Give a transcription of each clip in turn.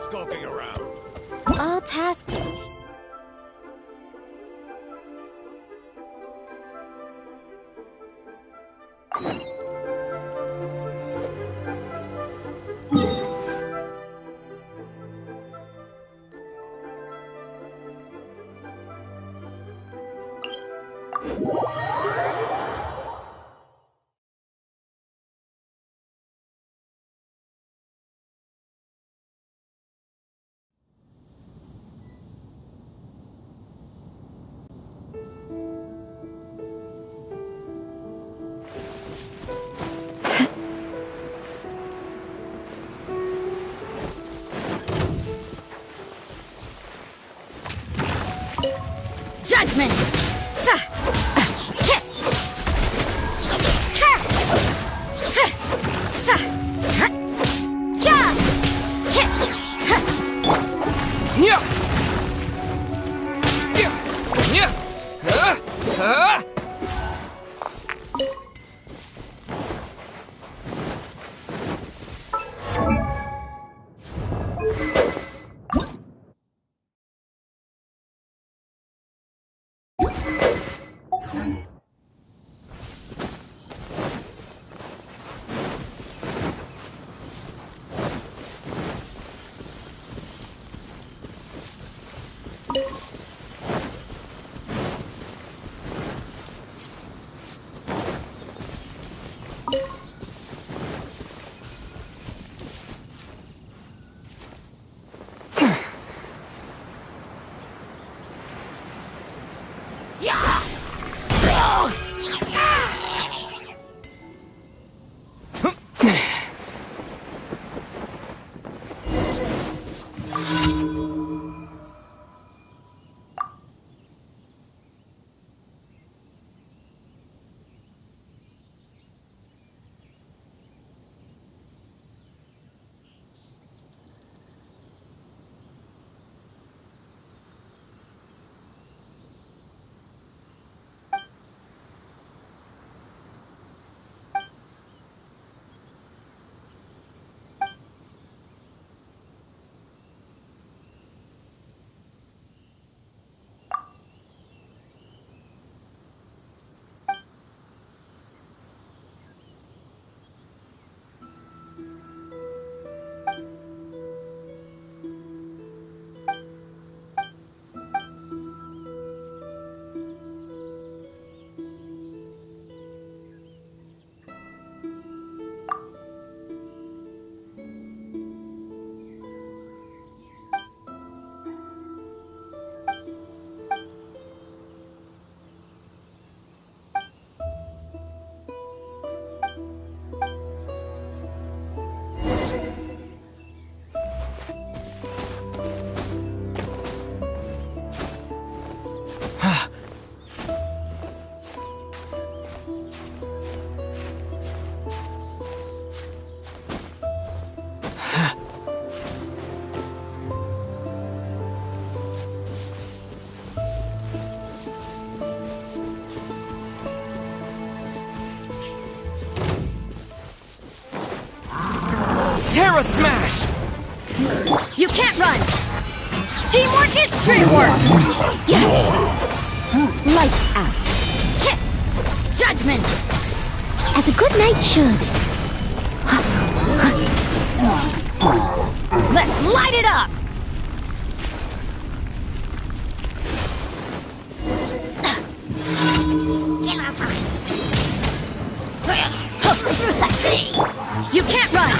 skulking around? All tasks. Judgment! Terra Smash! You can't run! Teamwork is teamwork! Yeah! Lights out! Judgment! As a good knight should. Let's light it up! You can't run!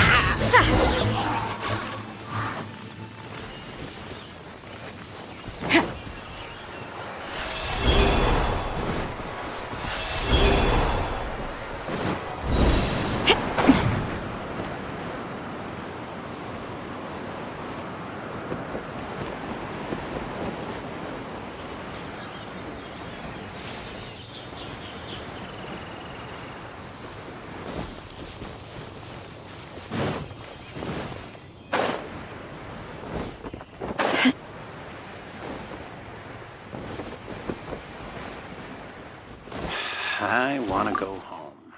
I want to go home.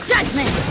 Judgment!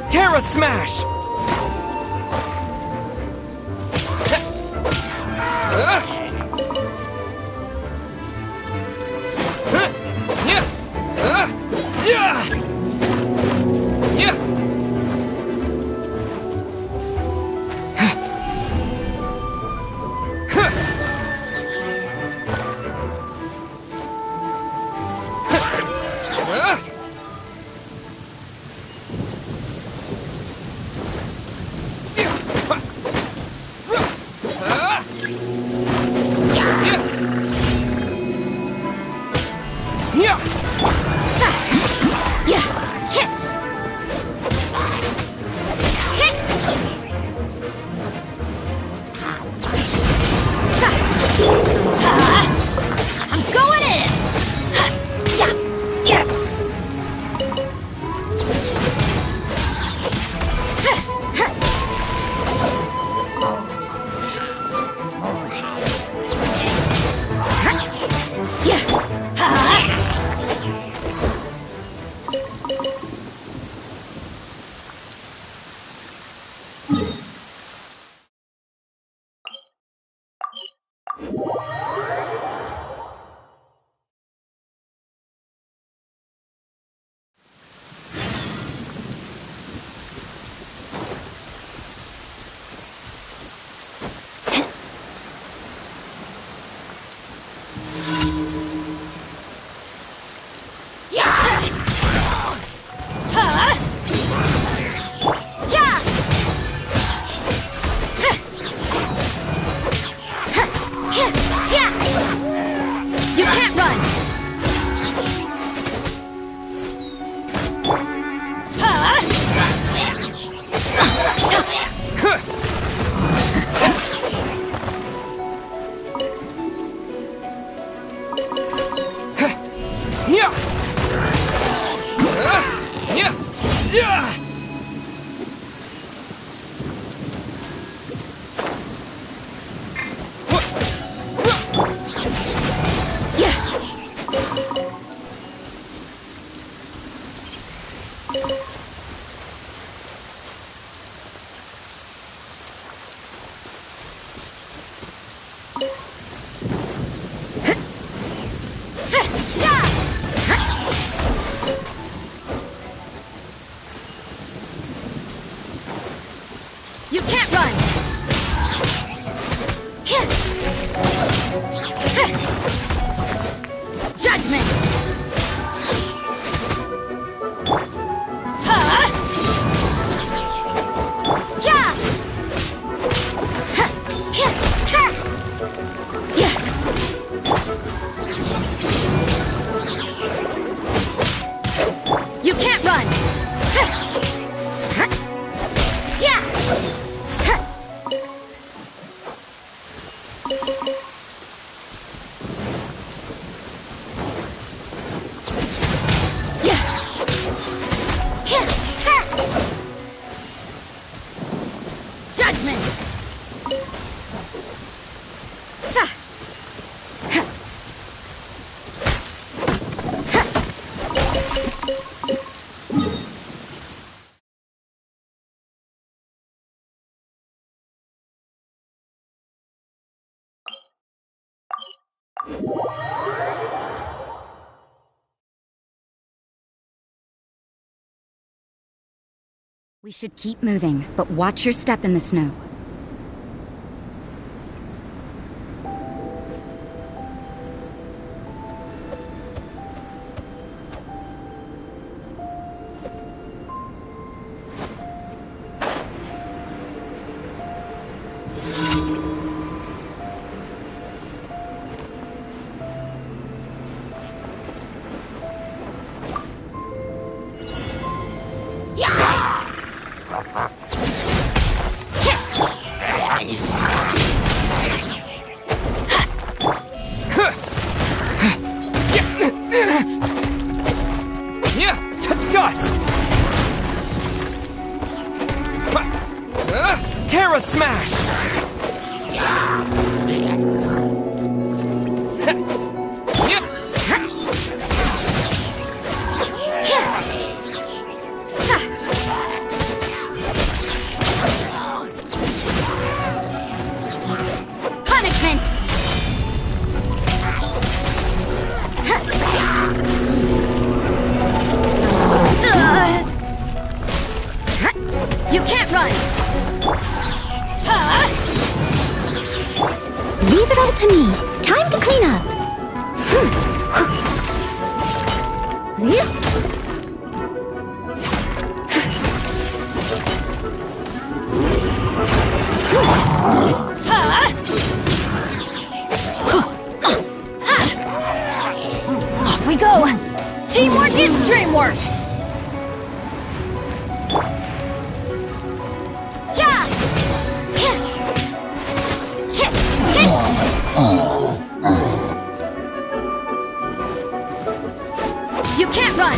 Terra Smash! I'm going in! You can't run! You can't run! Judgment! You can't run! Judgment! We should keep moving, but watch your step in the snow. Dust! Terra Smash! Punishment! You can't run! Leave it all to me. Time to clean up. Off we go! Teamwork is dreamwork! You can't run!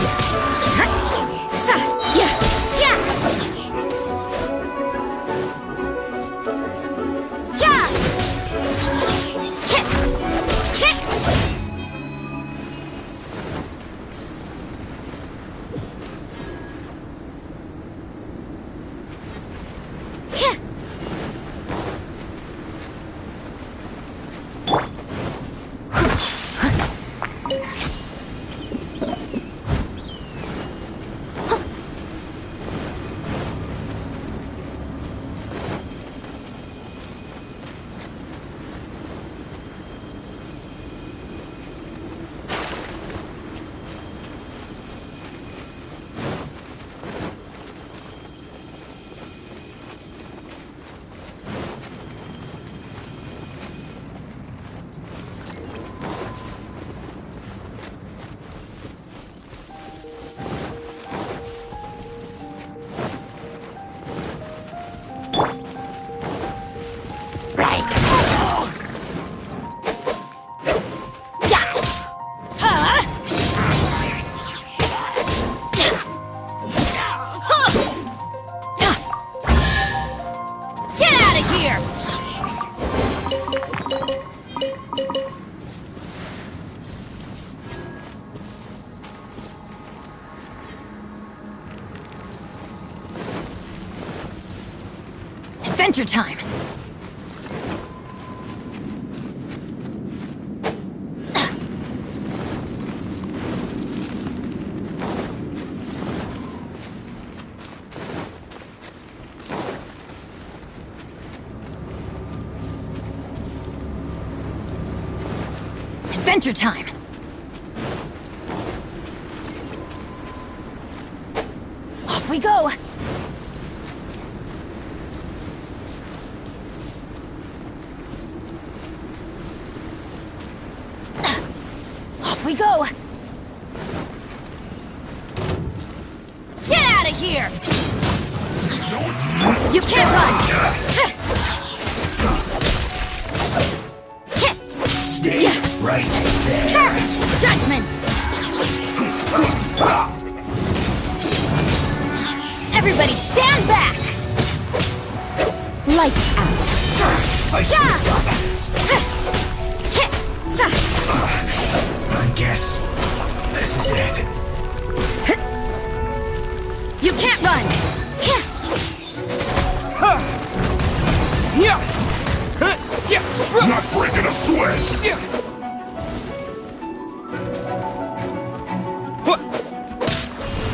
Adventure time! Adventure time! Off we go! Off we go! Get out of here! You can't run! Stay right there. Judgment! Everybody stand back! Lights out. I see I guess this is it. You can't run! Not breaking a sweat.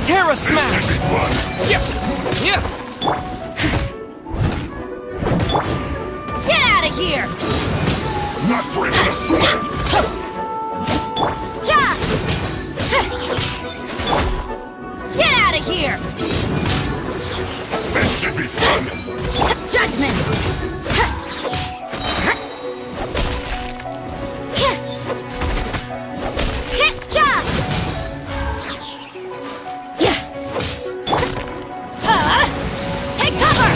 Terra Smash! This is fun. Yeah! here! Not breaking a sweat! Yeah! Get out of here! That should be fun! Judgment! Take cover!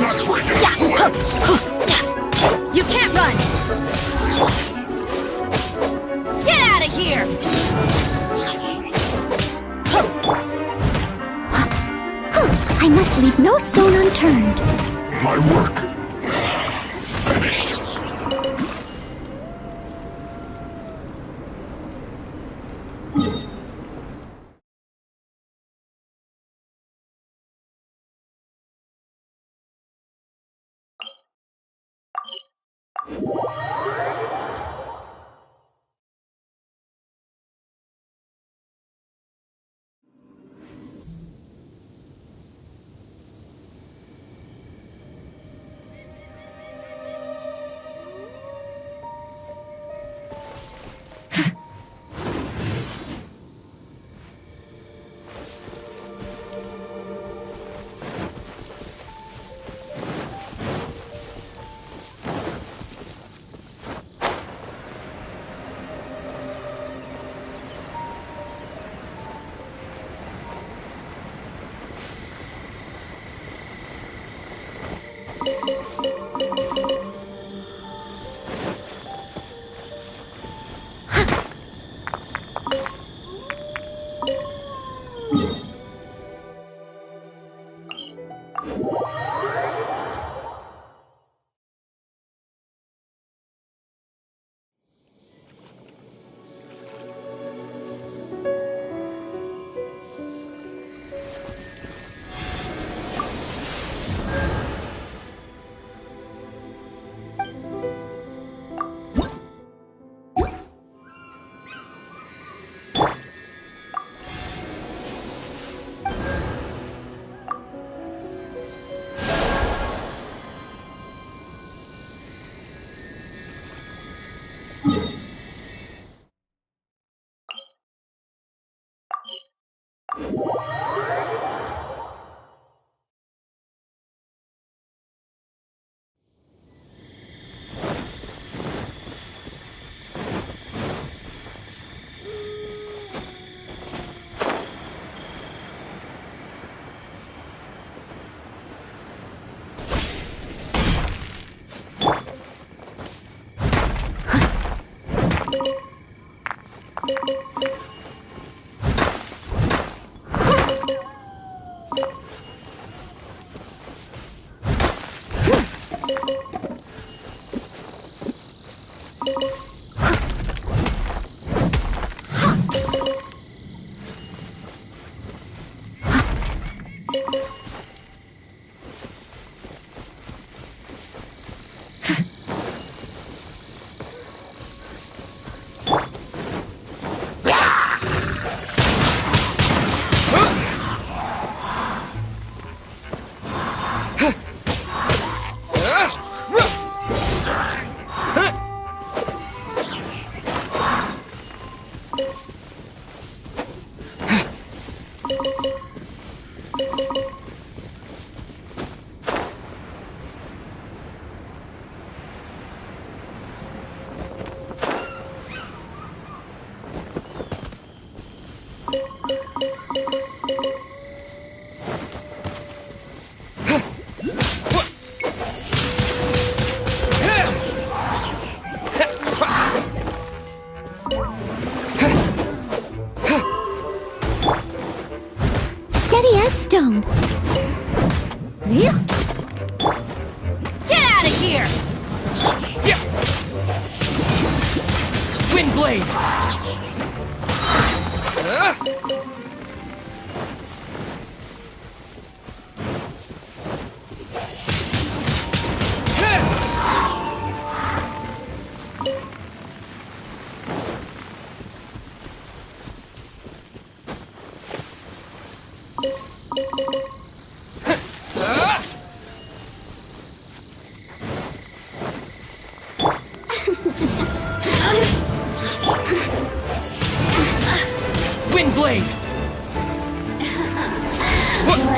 Not breaking a sweat! You can't run! Get out of here! I must leave no stone unturned. My work finished.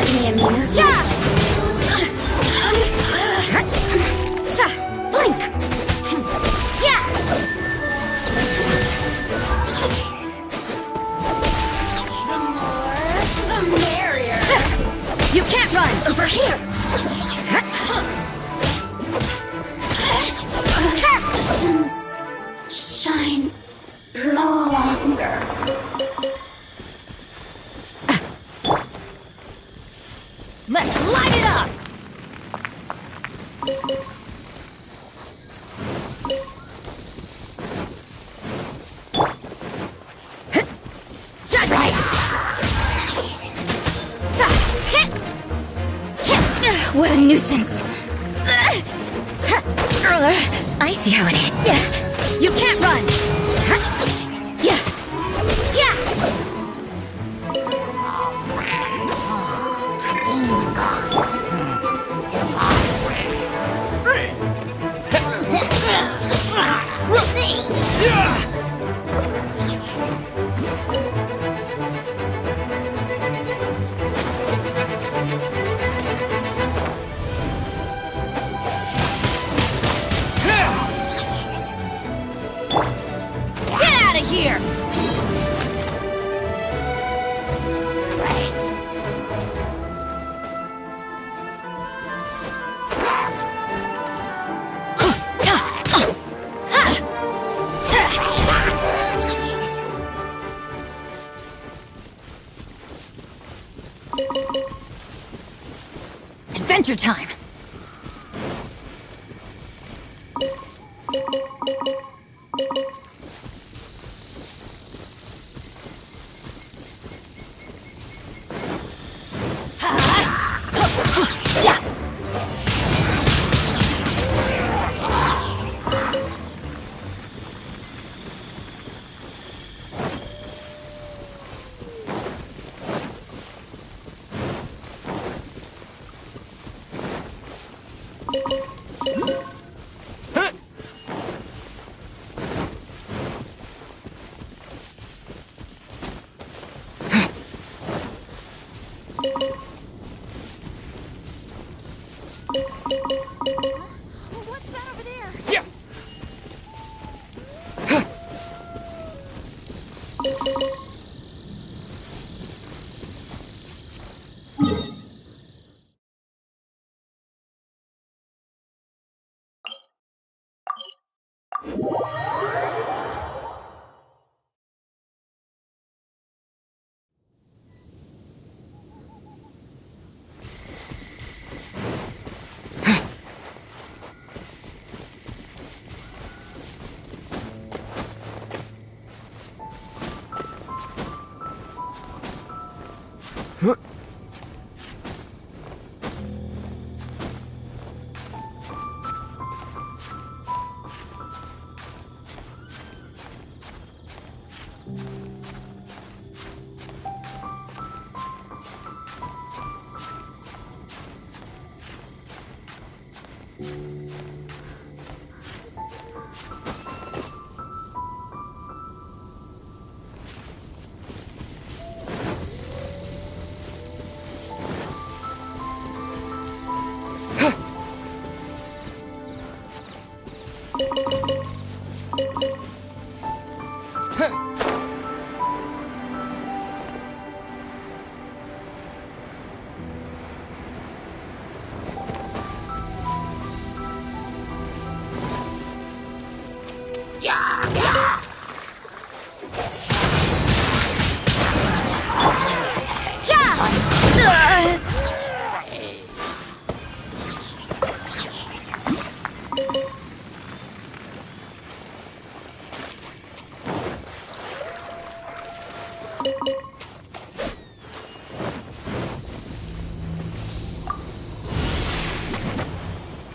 Let me amuse Yeah! Blink! Yeah! The more, the merrier. You can't run! Over here! The sun's shine no longer. Let's light it up! Right. What a nuisance! I see how it is. You can't run! Yeah! Yeah! Get out of here! Adventure time! What's that over there? Yeah.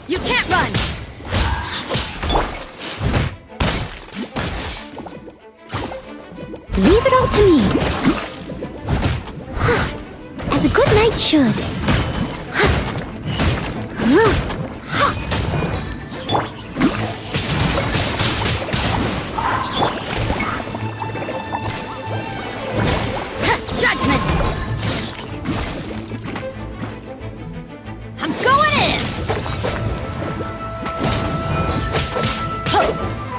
You can't run! Leave it all to me. As a good knight should. Judgment! I'm going in!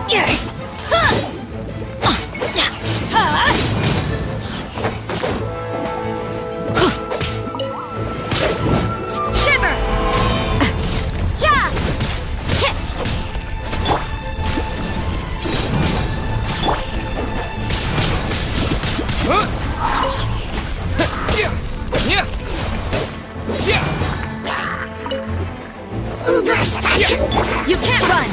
Yeah. Shiver! Yeah! You can't run!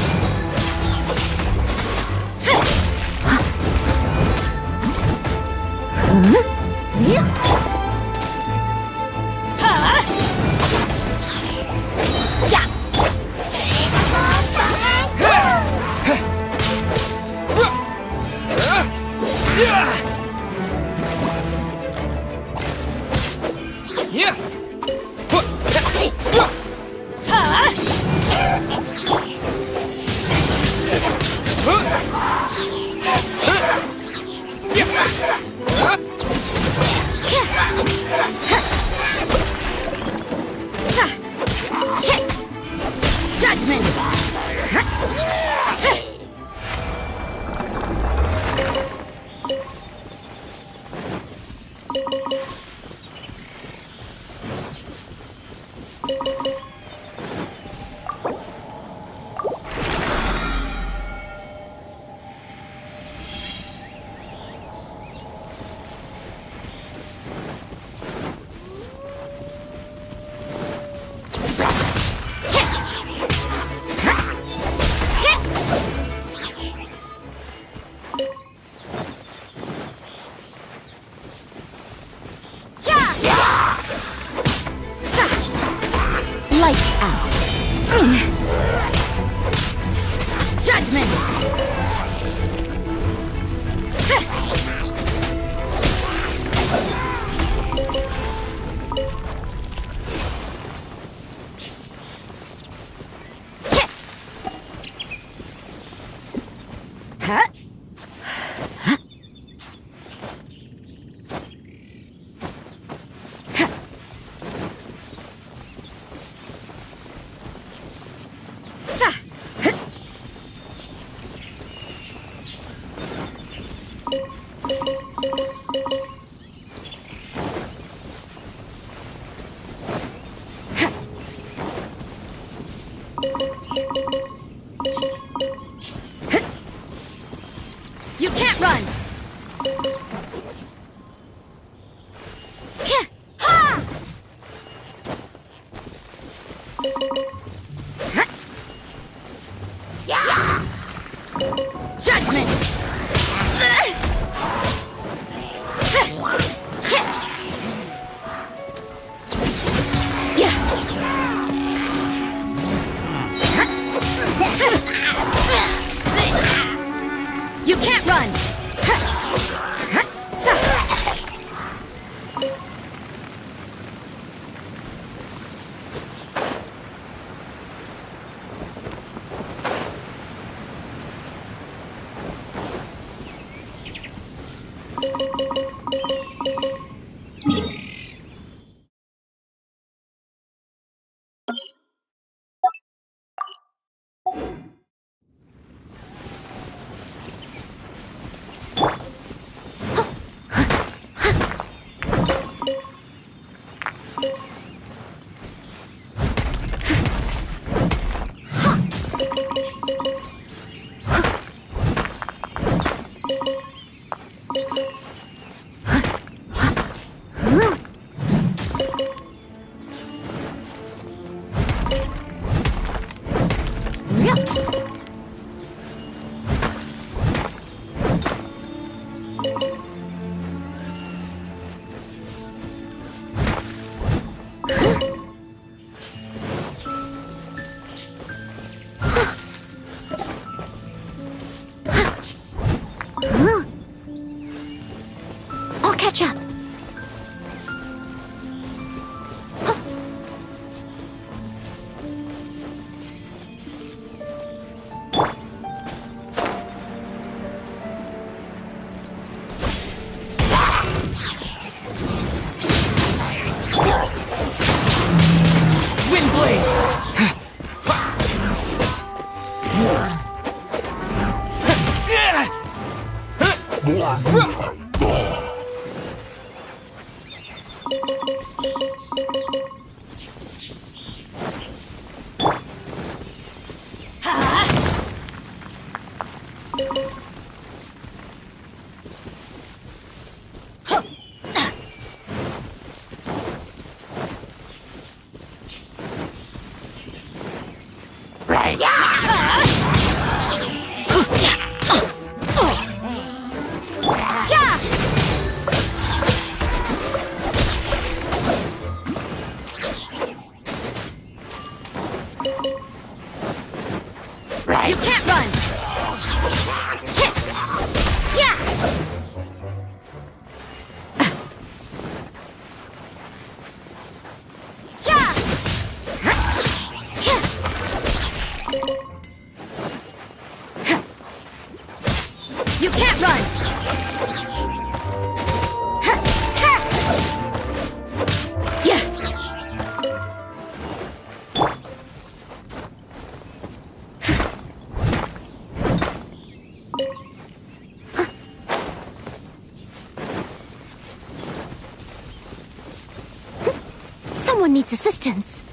Judgment! Lights out. Judgment! Huh? You can't run! Judgment! You can't run! I'll catch up. Wind Blade! You can't run! Yeah! Yeah! You can't run! Yeah! Someone needs assistance.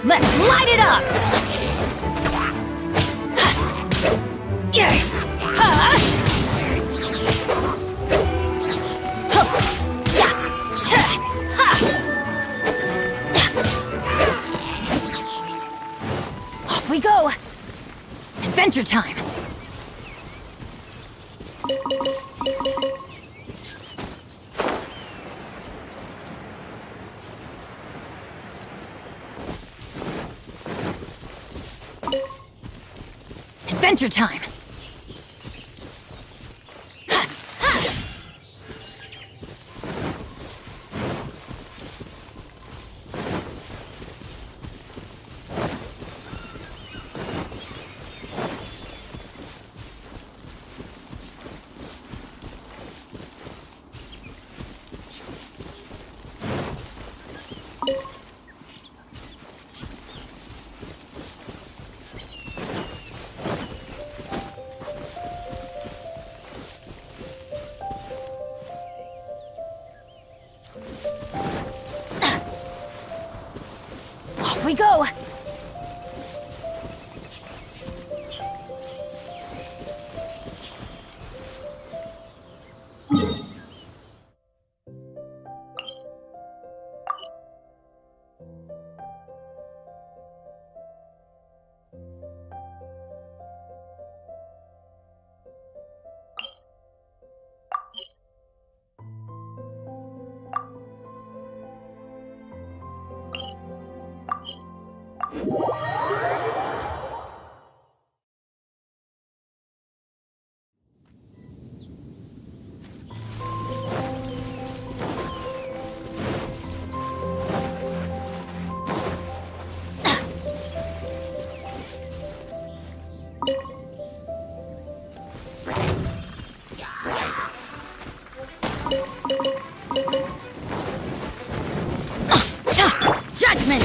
Let's light it up! Off we go! Adventure time! Adventure time! Off we go! Judgment!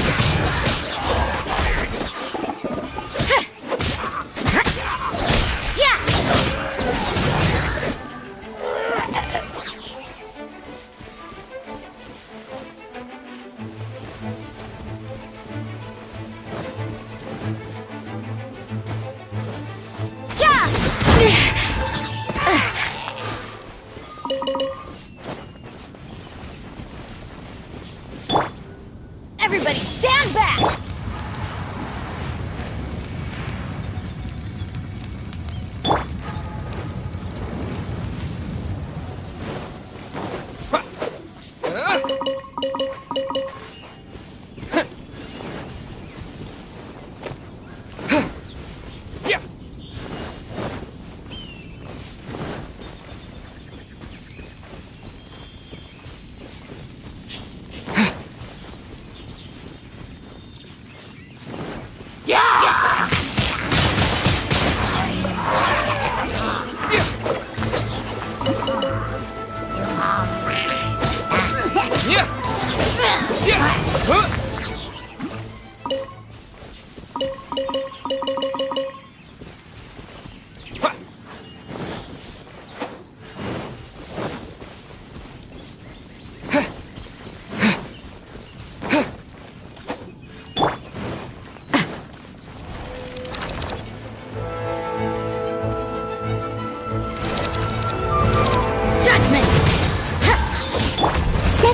Everybody stand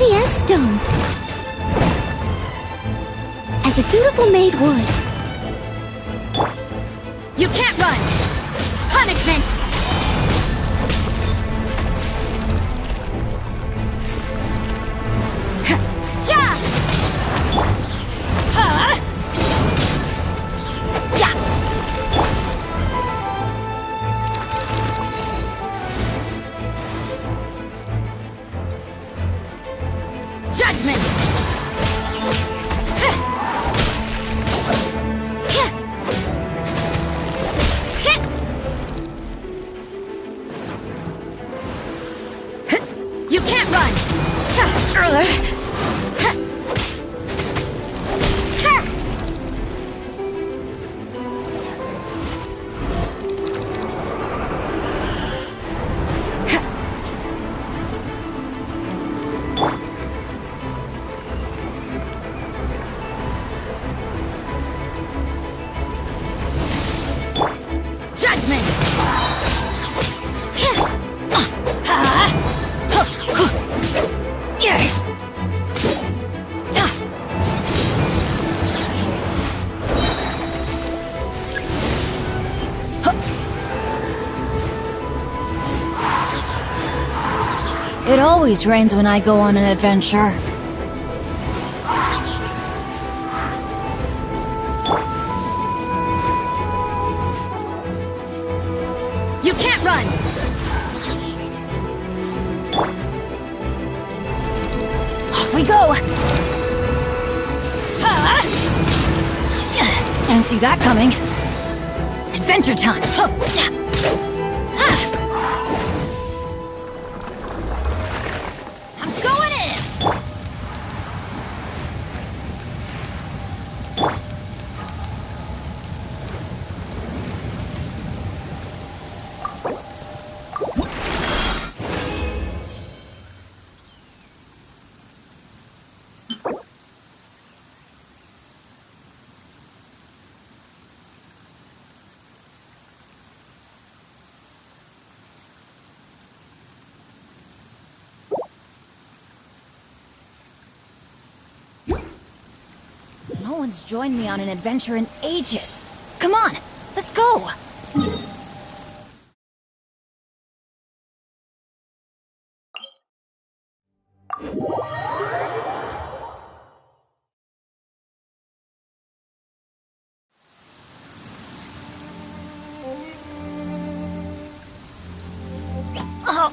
PS stone. As a dutiful maid would. You can't run! Punishment! Yeah! Huh? Yeah! Judgment! You can't run! Judgment! It always rains when I go on an adventure. You can't run! Off we go! Didn't see that coming. Adventure time! I'm going in! No one's joined me on an adventure in ages. Come on, let's go! Oh,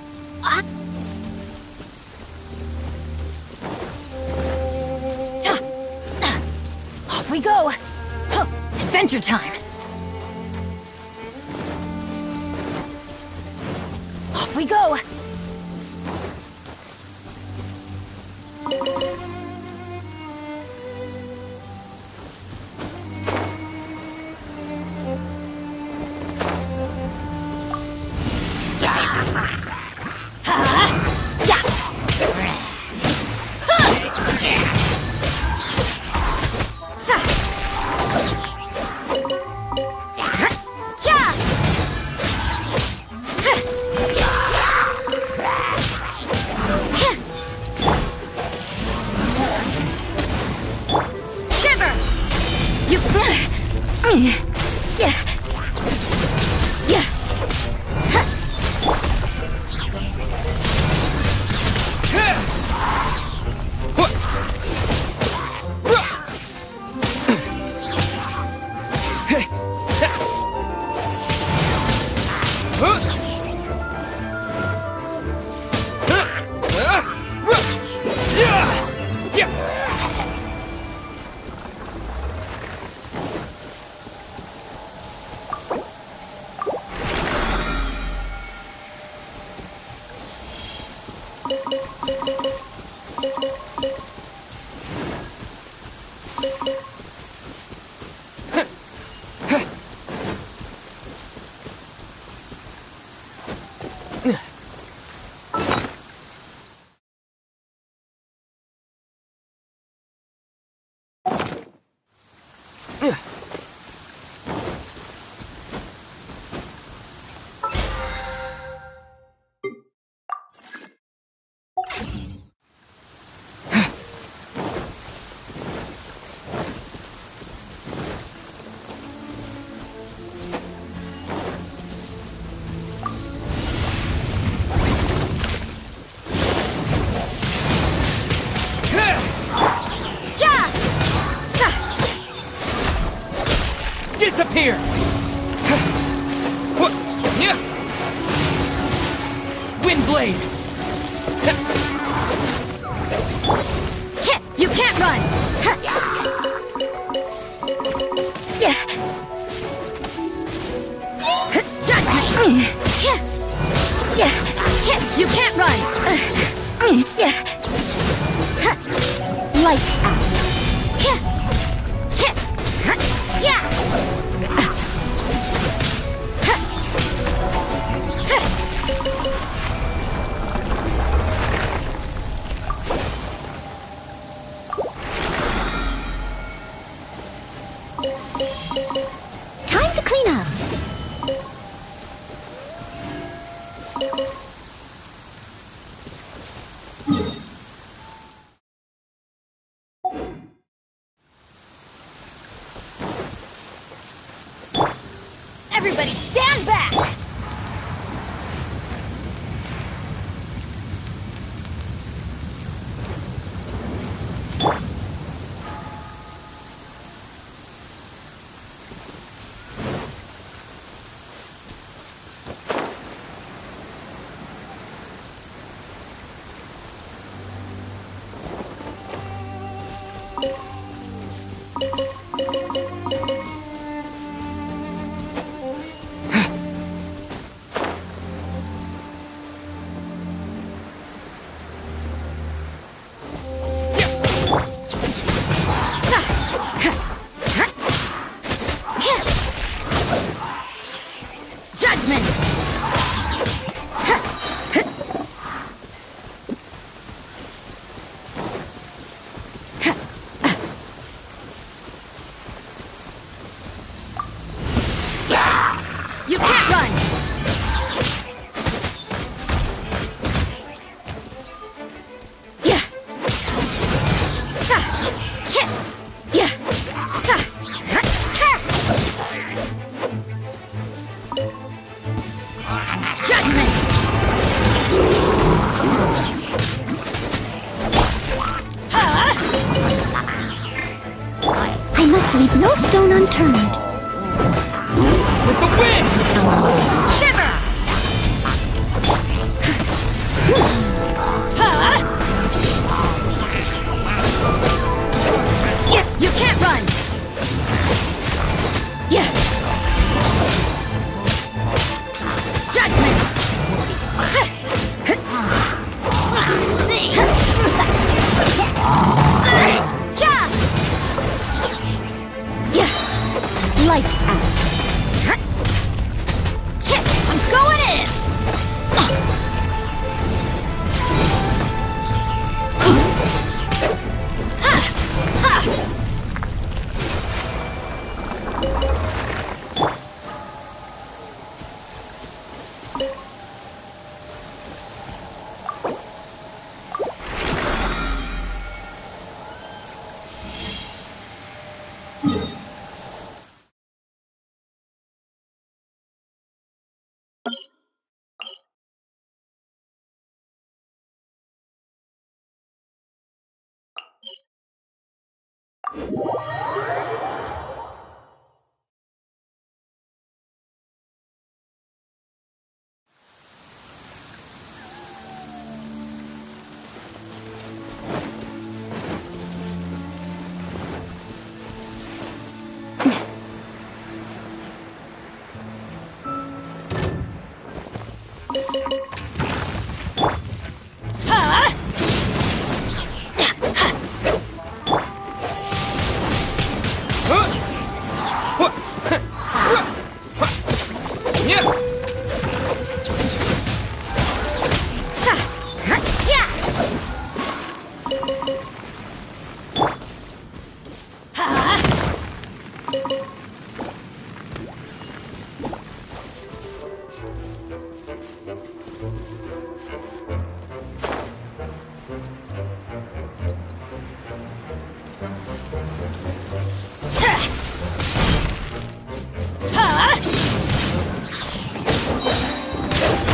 Off we go! Adventure time! Off we go! Here! Windblade! You can't run! You can't run! Lights out. Time to clean up. Everybody stand back! You can't run! Yeah. Yeah. Judgment! I must leave no stone unturned. With the wind! Shiver! You can't run! Yeah! Judgment! Yeah! Lights out. I'm going in!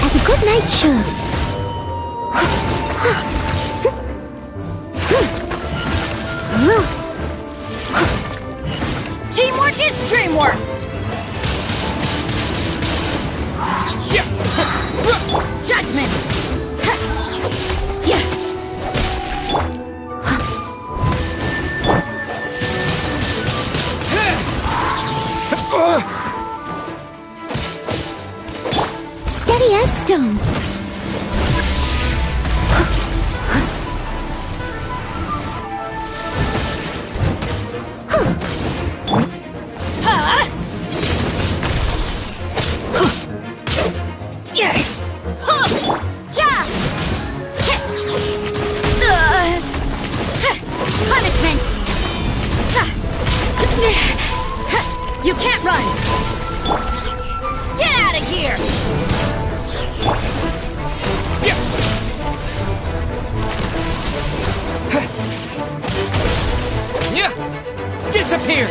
As a good knight should. Teamwork is dreamwork! Death Stone. Punishment! You can't run! Get out of here! Disappear!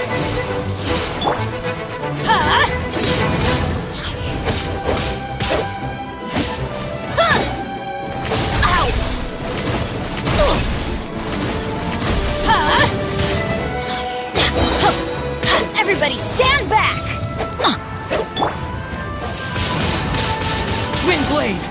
Everybody stand back! Wind blade!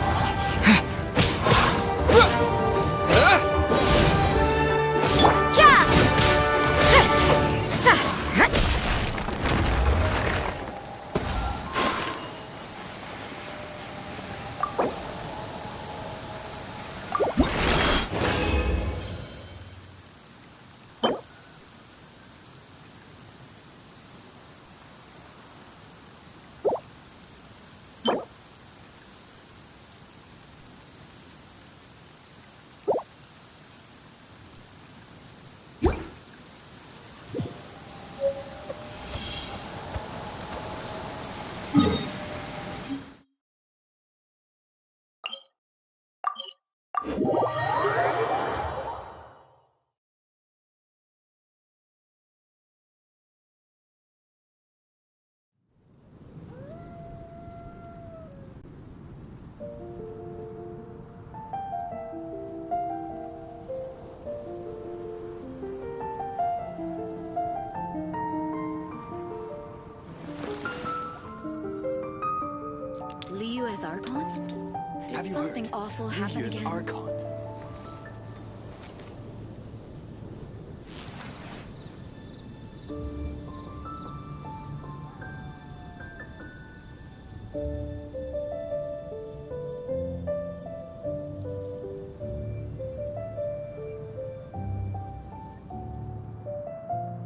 Liu as Archon? Have Did you something heard? awful happen He is again? Archon.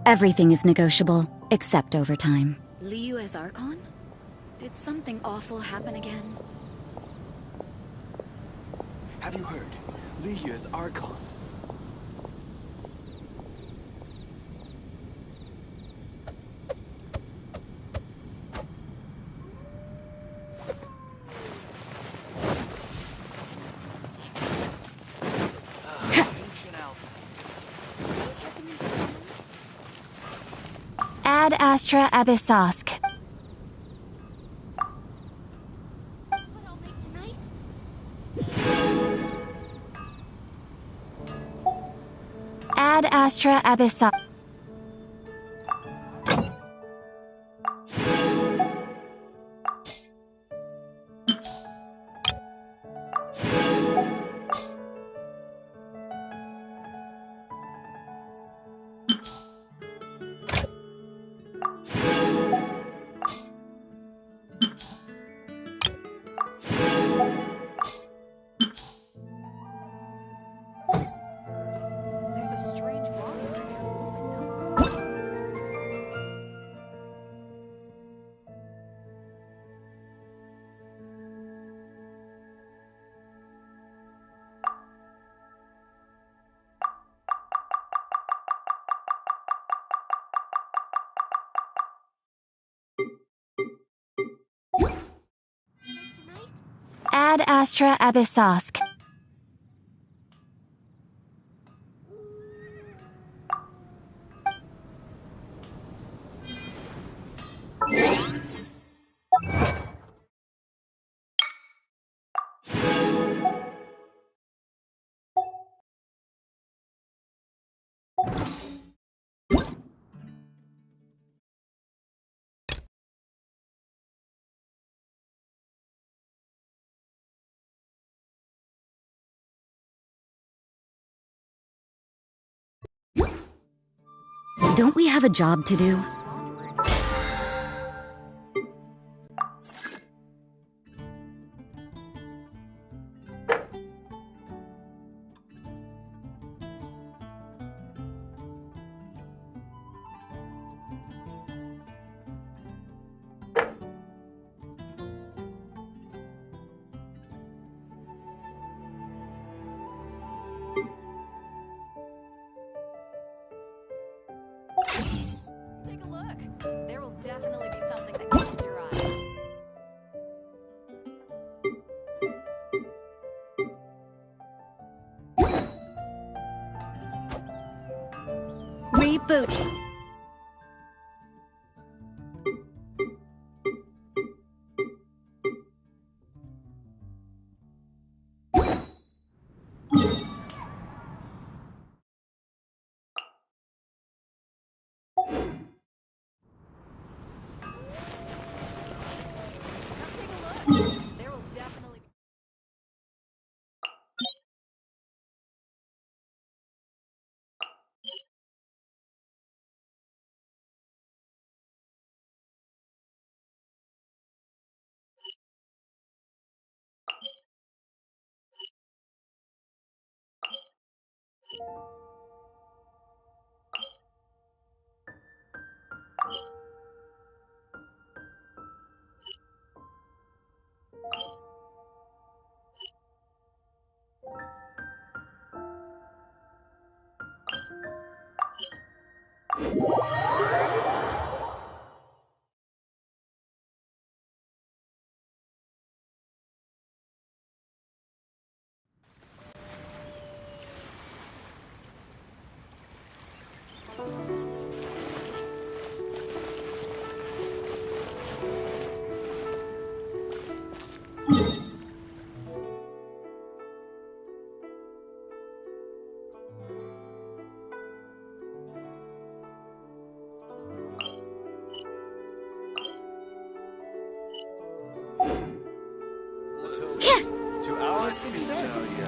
Everything is negotiable, except overtime. Liu as Archon? Did something awful happen again? Have you heard? Li is Archon. Ad Astra Abyssosk. Ad Astra Abyssosk. Ad Astra Abyssosk. Don't we have a job to do? boot. There will definitely be. To our success.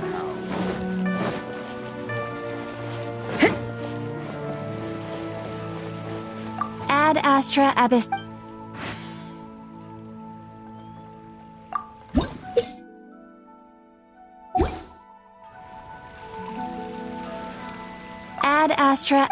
Ad Astra Abyss. Ad Astra.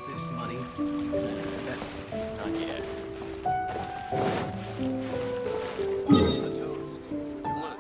This money manifested. Not yet. A toast to us.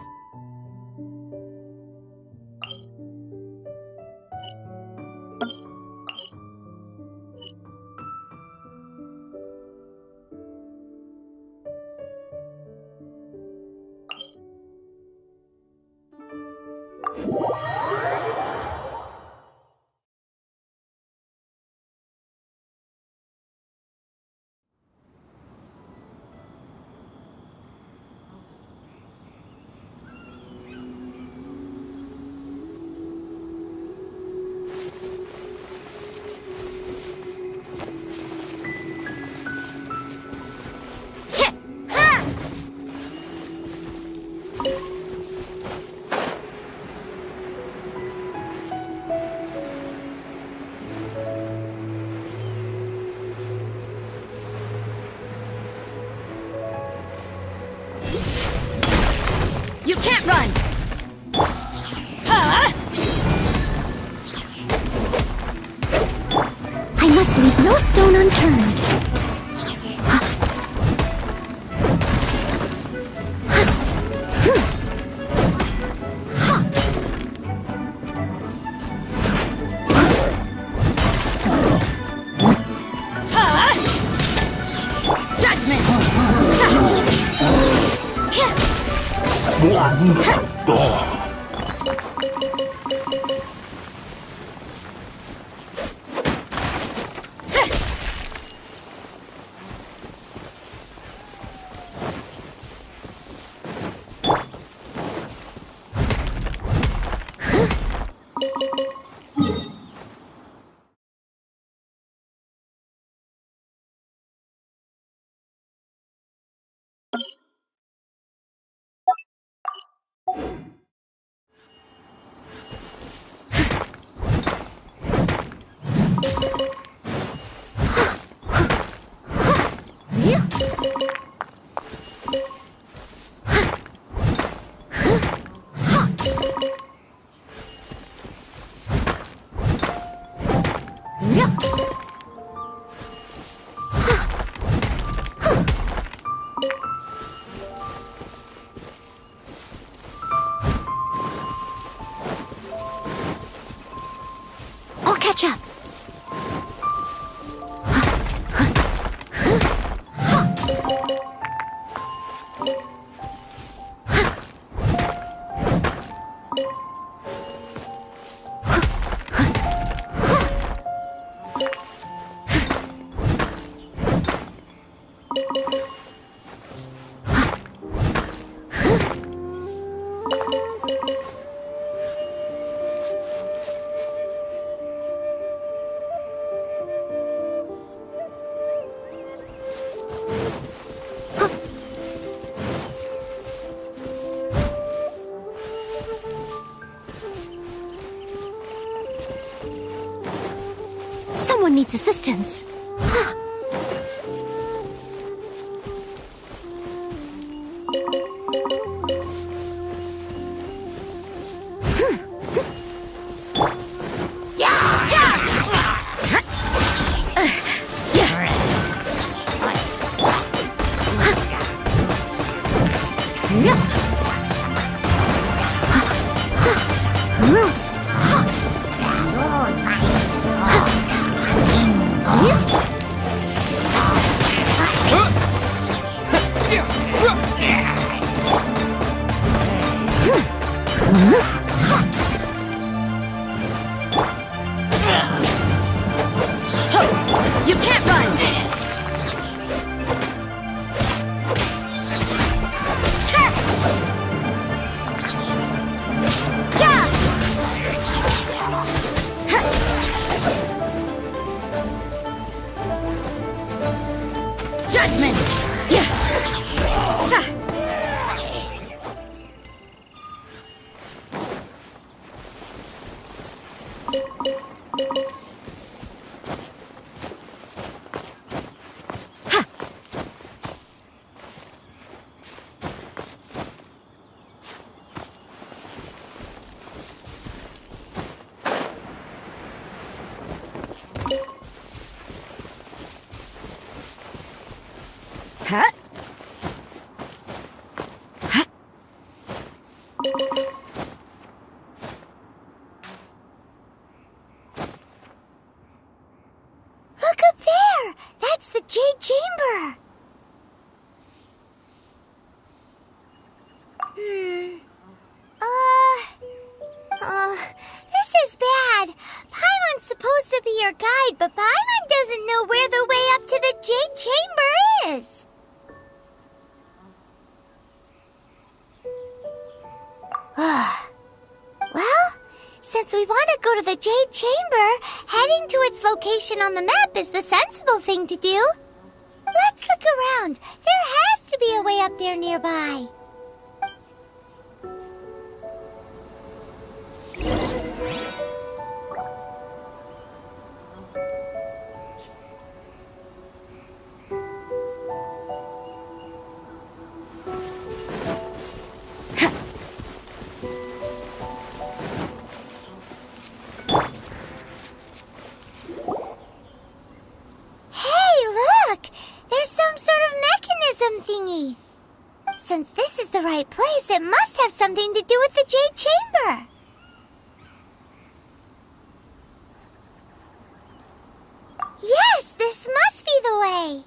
You can't run! I must leave no stone unturned. Judgment! I'll catch up. Someone needs assistance. You can't run! Judgment! Huh? Look up there! That's the Jade Chamber! This is bad. Paimon's supposed to be your guide, but Paimon doesn't know where the way up to the Jade Chamber is. Well, since we want to go to the Jade Chamber, heading to its location on the map is the sensible thing to do. Let's look around. There has to be a way up there nearby. Thingy. Since this is the right place, it must have something to do with the Jade Chamber. Yes, this must be the way.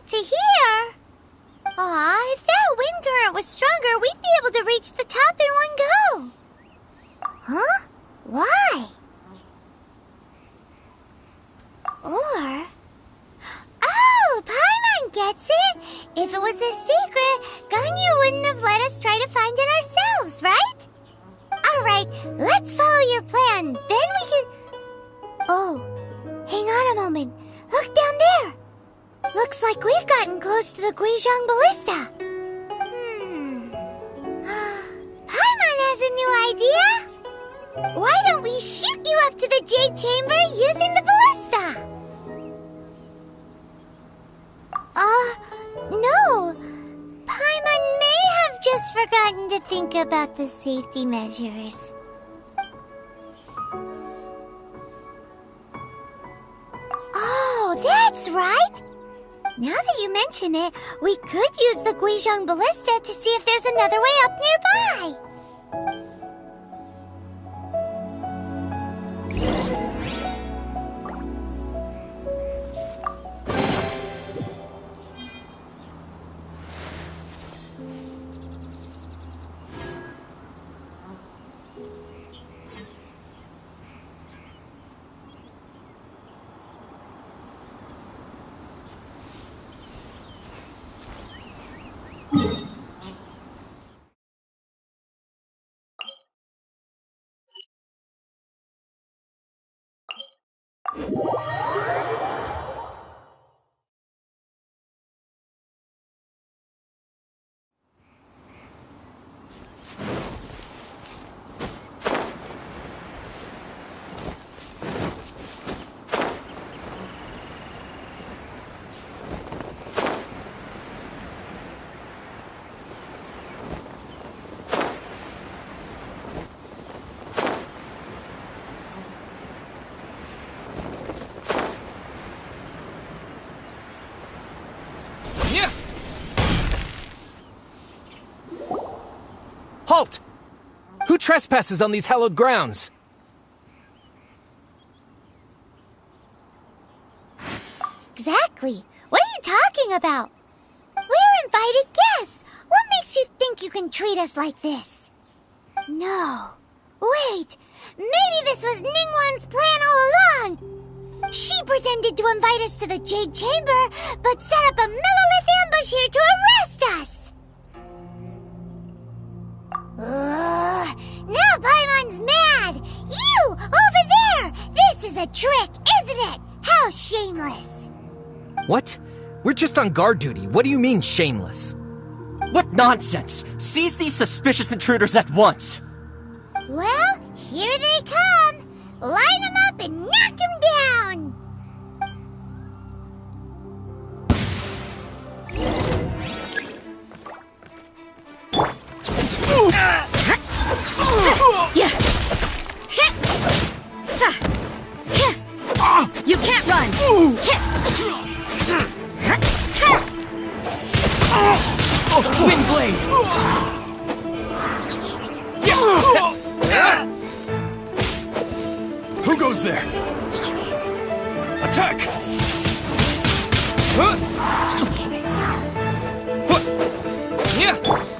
To here? Aw, if that wind current was stronger, we'd be able to reach the top in one go. Huh? Why? Or... Oh, Paimon gets it! If it was a secret, Ganyu wouldn't have let us try to find it ourselves, right? Alright, let's follow your plan. Then we can... Oh, hang on a moment. Look down there. Looks like we've gotten close to the Guizhong Ballista. Paimon has a new idea. Why don't we shoot you up to the Jade Chamber using the ballista? No. Paimon may have just forgotten to think about the safety measures. Oh, that's right. Now that you mention it, we could use the Guizhong Ballista to see if there's another way up nearby. Halt! Who trespasses on these hallowed grounds? Exactly. What are you talking about? We're invited guests. What makes you think you can treat us like this? No. Wait. Maybe this was Ningguang's plan all along. She pretended to invite us to the Jade Chamber, but set up a Millilith ambush here to arrest us. Now Paimon's mad! You! Over there! This is a trick, isn't it? How shameless! What? We're just on guard duty. What do you mean, shameless? What nonsense! Seize these suspicious intruders at once! Well, here they come! Line them up and knock them down! You can't run! Wind blade! Who goes there? Attack!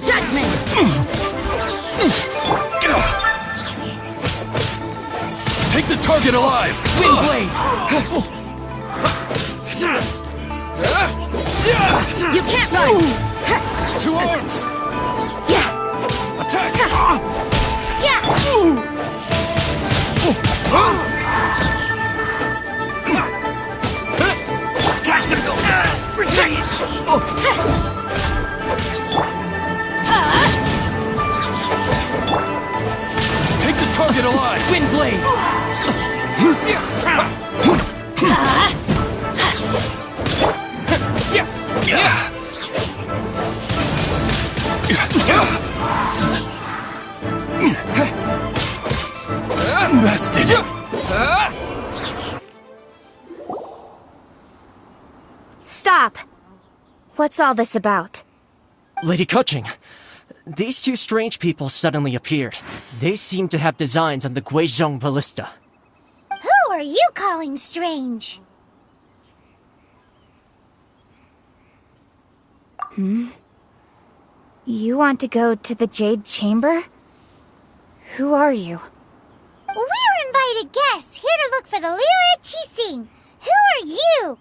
Judgment! Take the target alive! Wind blade! You can't run! Two arms! Attack! Tactical! Retreat! Take the target alive! Wind blade! Bested! Stop! What's all this about? Lady Kuching, these two strange people suddenly appeared. They seem to have designs on the Guizhong Ballista. Who are you calling strange? You want to go to the Jade Chamber? Who are you? We're invited guests here to look for the Lila Qixing. Who are you?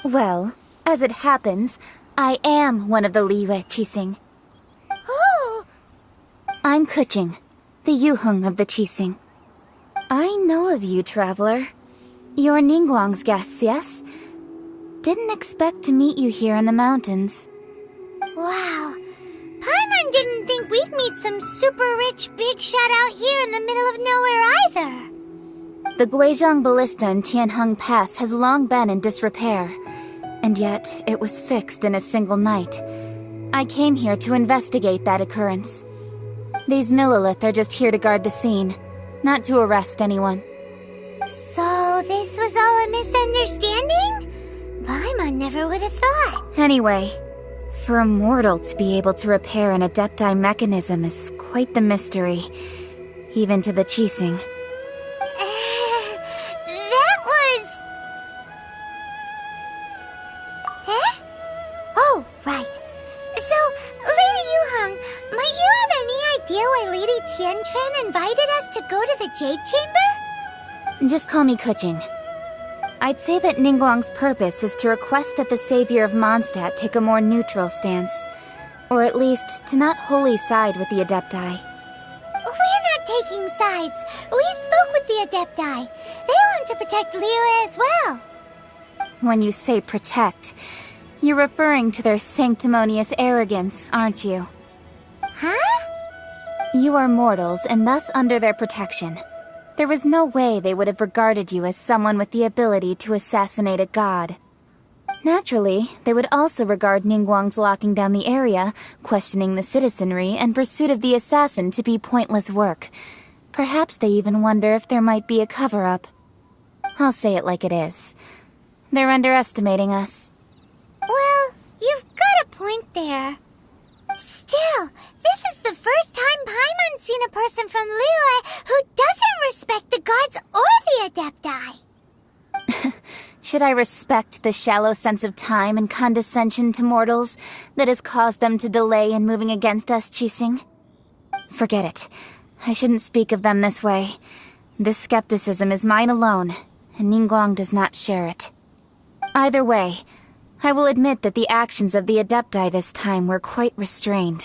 Well, as it happens, I am one of the Liyue Qixing. Oh, I'm Kuching, the Yuheng of the Qixing. I know of you, traveler. You're Ningguang's guests, yes? Didn't expect to meet you here in the mountains. wow. Paimon didn't think we'd meet some super rich big shot out here in the middle of nowhere either. The Guizhong Ballista in Tianheng Pass has long been in disrepair, and yet it was fixed in a single night. I came here to investigate that occurrence. These Millilith are just here to guard the scene, not to arrest anyone. So this was all a misunderstanding? Paimon never would have thought. Anyway, for a mortal to be able to repair an Adepti mechanism is quite the mystery, even to the Qixing. That was... Eh? Oh, right. So, Lady Yuheng, might you have any idea why Lady Tianquan invited us to go to the Jade Chamber? Just call me Kuching. I'd say that Ningguang's purpose is to request that the savior of Mondstadt take a more neutral stance, or at least to not wholly side with the Adepti. We're not taking sides. We spoke with the Adepti. They want to protect Liyue as well. When you say protect, you're referring to their sanctimonious arrogance, aren't you? Huh? You are mortals and thus under their protection. There was no way they would have regarded you as someone with the ability to assassinate a god. Naturally, they would also regard Ningguang's locking down the area, questioning the citizenry, and pursuit of the assassin to be pointless work. Perhaps they even wonder if there might be a cover-up. I'll say it like it is. They're underestimating us. Well, you've got a point there. Still, this is the first time Paimon's seen a person from Liyue who doesn't respect the gods or the Adepti. Should I respect the shallow sense of time and condescension to mortals that has caused them to delay in moving against us, Qixing? Forget it. I shouldn't speak of them this way. This skepticism is mine alone, and Ningguang does not share it. Either way, I will admit that the actions of the Adepti this time were quite restrained.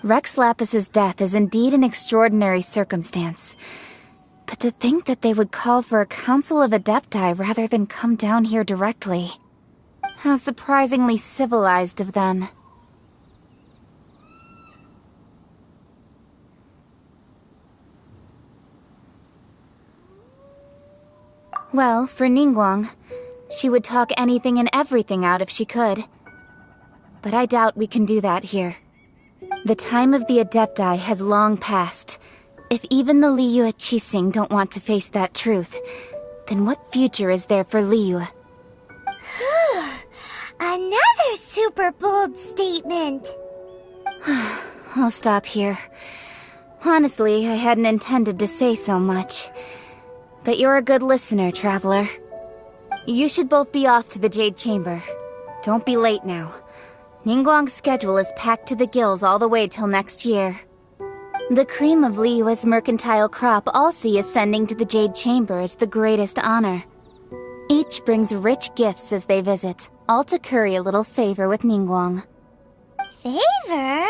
Rex Lapis's death is indeed an extraordinary circumstance. But to think that they would call for a council of Adepti rather than come down here directly. How surprisingly civilized of them. Well, for Ningguang, she would talk anything and everything out if she could. But I doubt we can do that here. The time of the Adepti has long passed. If even the Liyue Qixing don't want to face that truth, then what future is there for Liyue? Another super bold statement. I'll stop here. Honestly, I hadn't intended to say so much. But you're a good listener, traveler. You should both be off to the Jade Chamber. Don't be late now. Ningguang's schedule is packed to the gills all the way till next year. The cream of Liyue's mercantile crop all see ascending to the Jade Chamber as the greatest honor. Each brings rich gifts as they visit, all to curry a little favor with Ningguang. Favor?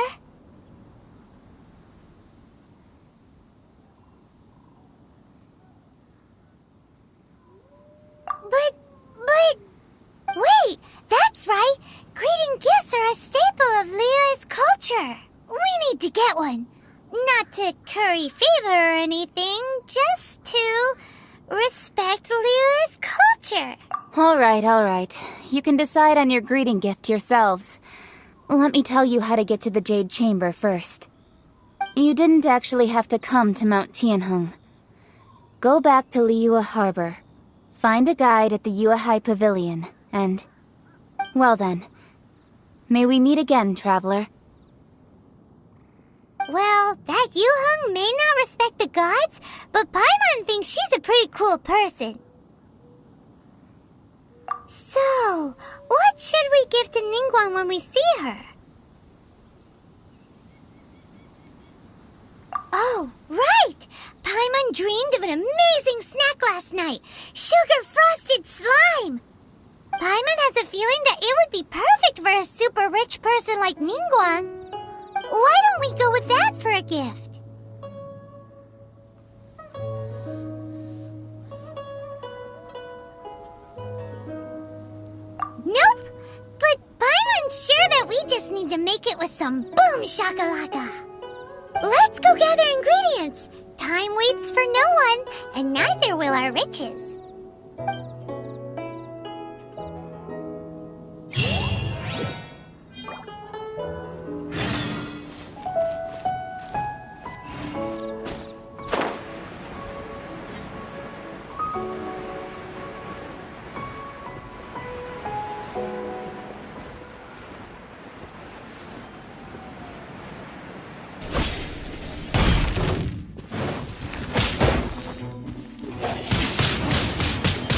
But... Wait! That's right! Greeting gifts are a staple of Liyue's culture. We need to get one. Not to curry favor or anything, just to respect Liyue's culture. Alright. You can decide on your greeting gift yourselves. Let me tell you how to get to the Jade Chamber first. You didn't actually have to come to Mount Tianheng. Go back to Liyue Harbor. Find a guide at the Yuehai Pavilion, and... well then. May we meet again, traveler. Well, that Yuheng may not respect the gods, but Paimon thinks she's a pretty cool person. So, what should we give to Ningguang when we see her? Oh, right! Paimon dreamed of an amazing snack last night! Sugar-frosted slime! Paimon has a feeling that it would be perfect for a super rich person like Ningguang. Why don't we go with that for a gift? Nope! But Paimon's sure that we just need to make it with some boom shakalaka. Let's go gather ingredients. Time waits for no one, and neither will our riches.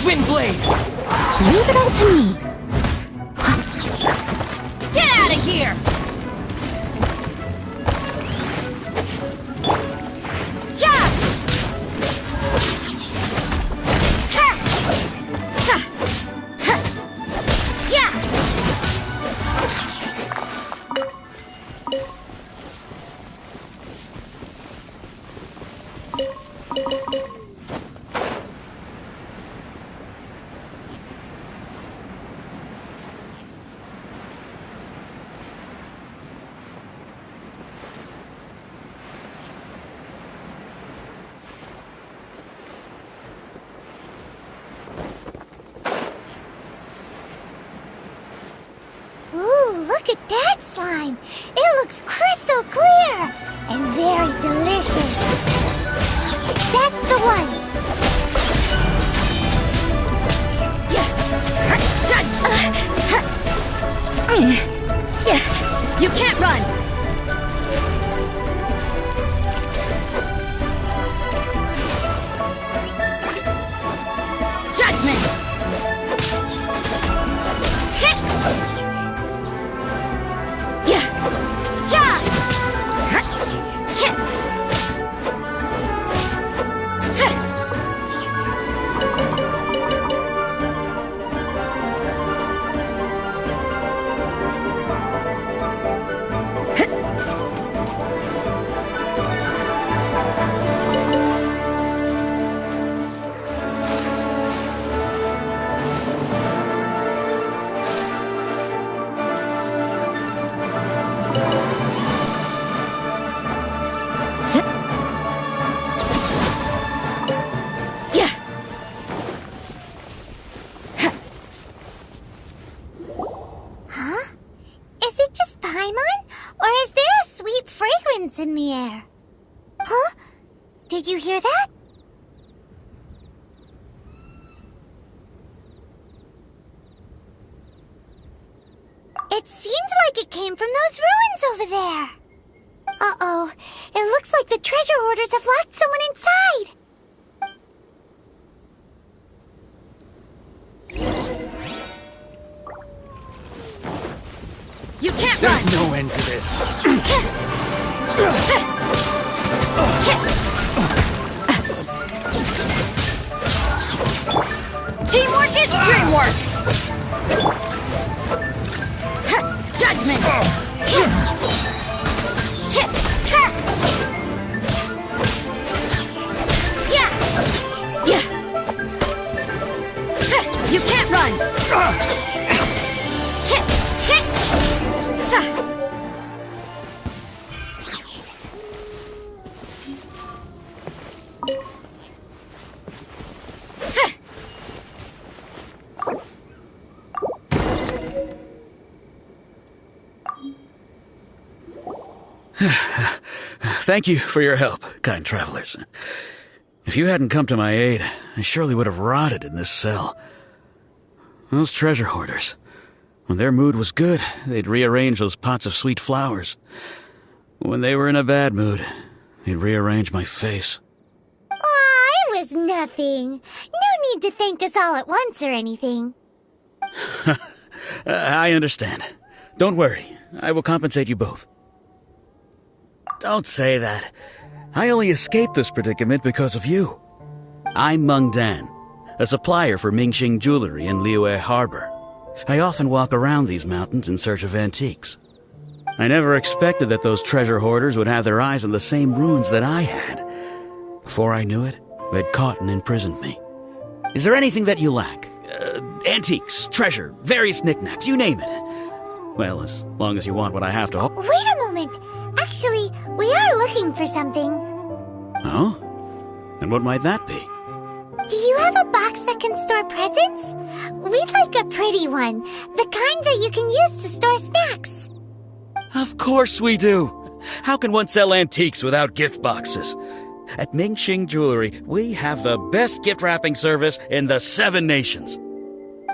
Windblade! Leave it all to me. Get out of here! Yeah! Ha! Sa! Ha! Yeah! Ooh, look at that slime! It looks crystal clear! And very delicious! That's the one! You can't run! Judgment! Hit! Yeah! Yeah! Hit! Yeah! Huh? Is it just Paimon? Or is there a sweet fragrance in the air? Huh? Did you hear that? It seemed like it came from those ruins over there. Uh-oh. It looks like the treasure hoarders have locked someone inside. You can't There's run! no end to this. Teamwork is dreamwork! Judgment! Yeah! Yeah! You can't run! Thank you for your help, kind travelers. If you hadn't come to my aid, I surely would have rotted in this cell. Those treasure hoarders, when their mood was good, they'd rearrange those pots of sweet flowers. When they were in a bad mood, they'd rearrange my face. Aw, it was nothing. No need to thank us all at once or anything. I understand. Don't worry, I will compensate you both. Don't say that. I only escaped this predicament because of you. I'm Meng Dan, a supplier for Mingxing Jewelry in Liyue Harbor. I often walk around these mountains in search of antiques. I never expected that those treasure hoarders would have their eyes on the same ruins that I had. Before I knew it, they'd caught and imprisoned me. Is there anything that you lack? Antiques, treasure, various knickknacks, you name it. Well, as long as you want what I have to offer. Wait a moment. Actually, we are looking for something. Oh? And what might that be? Do you have a box that can store presents? We'd like a pretty one. The kind that you can use to store snacks. Of course we do. How can one sell antiques without gift boxes? At Mingxing Jewelry, we have the best gift wrapping service in the 7 nations.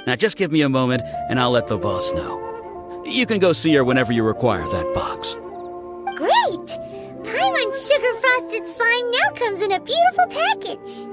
Now just give me a moment and I'll let the boss know. You can go see her whenever you require that box. Great! Paimon Sugar Frosted Slime now comes in a beautiful package.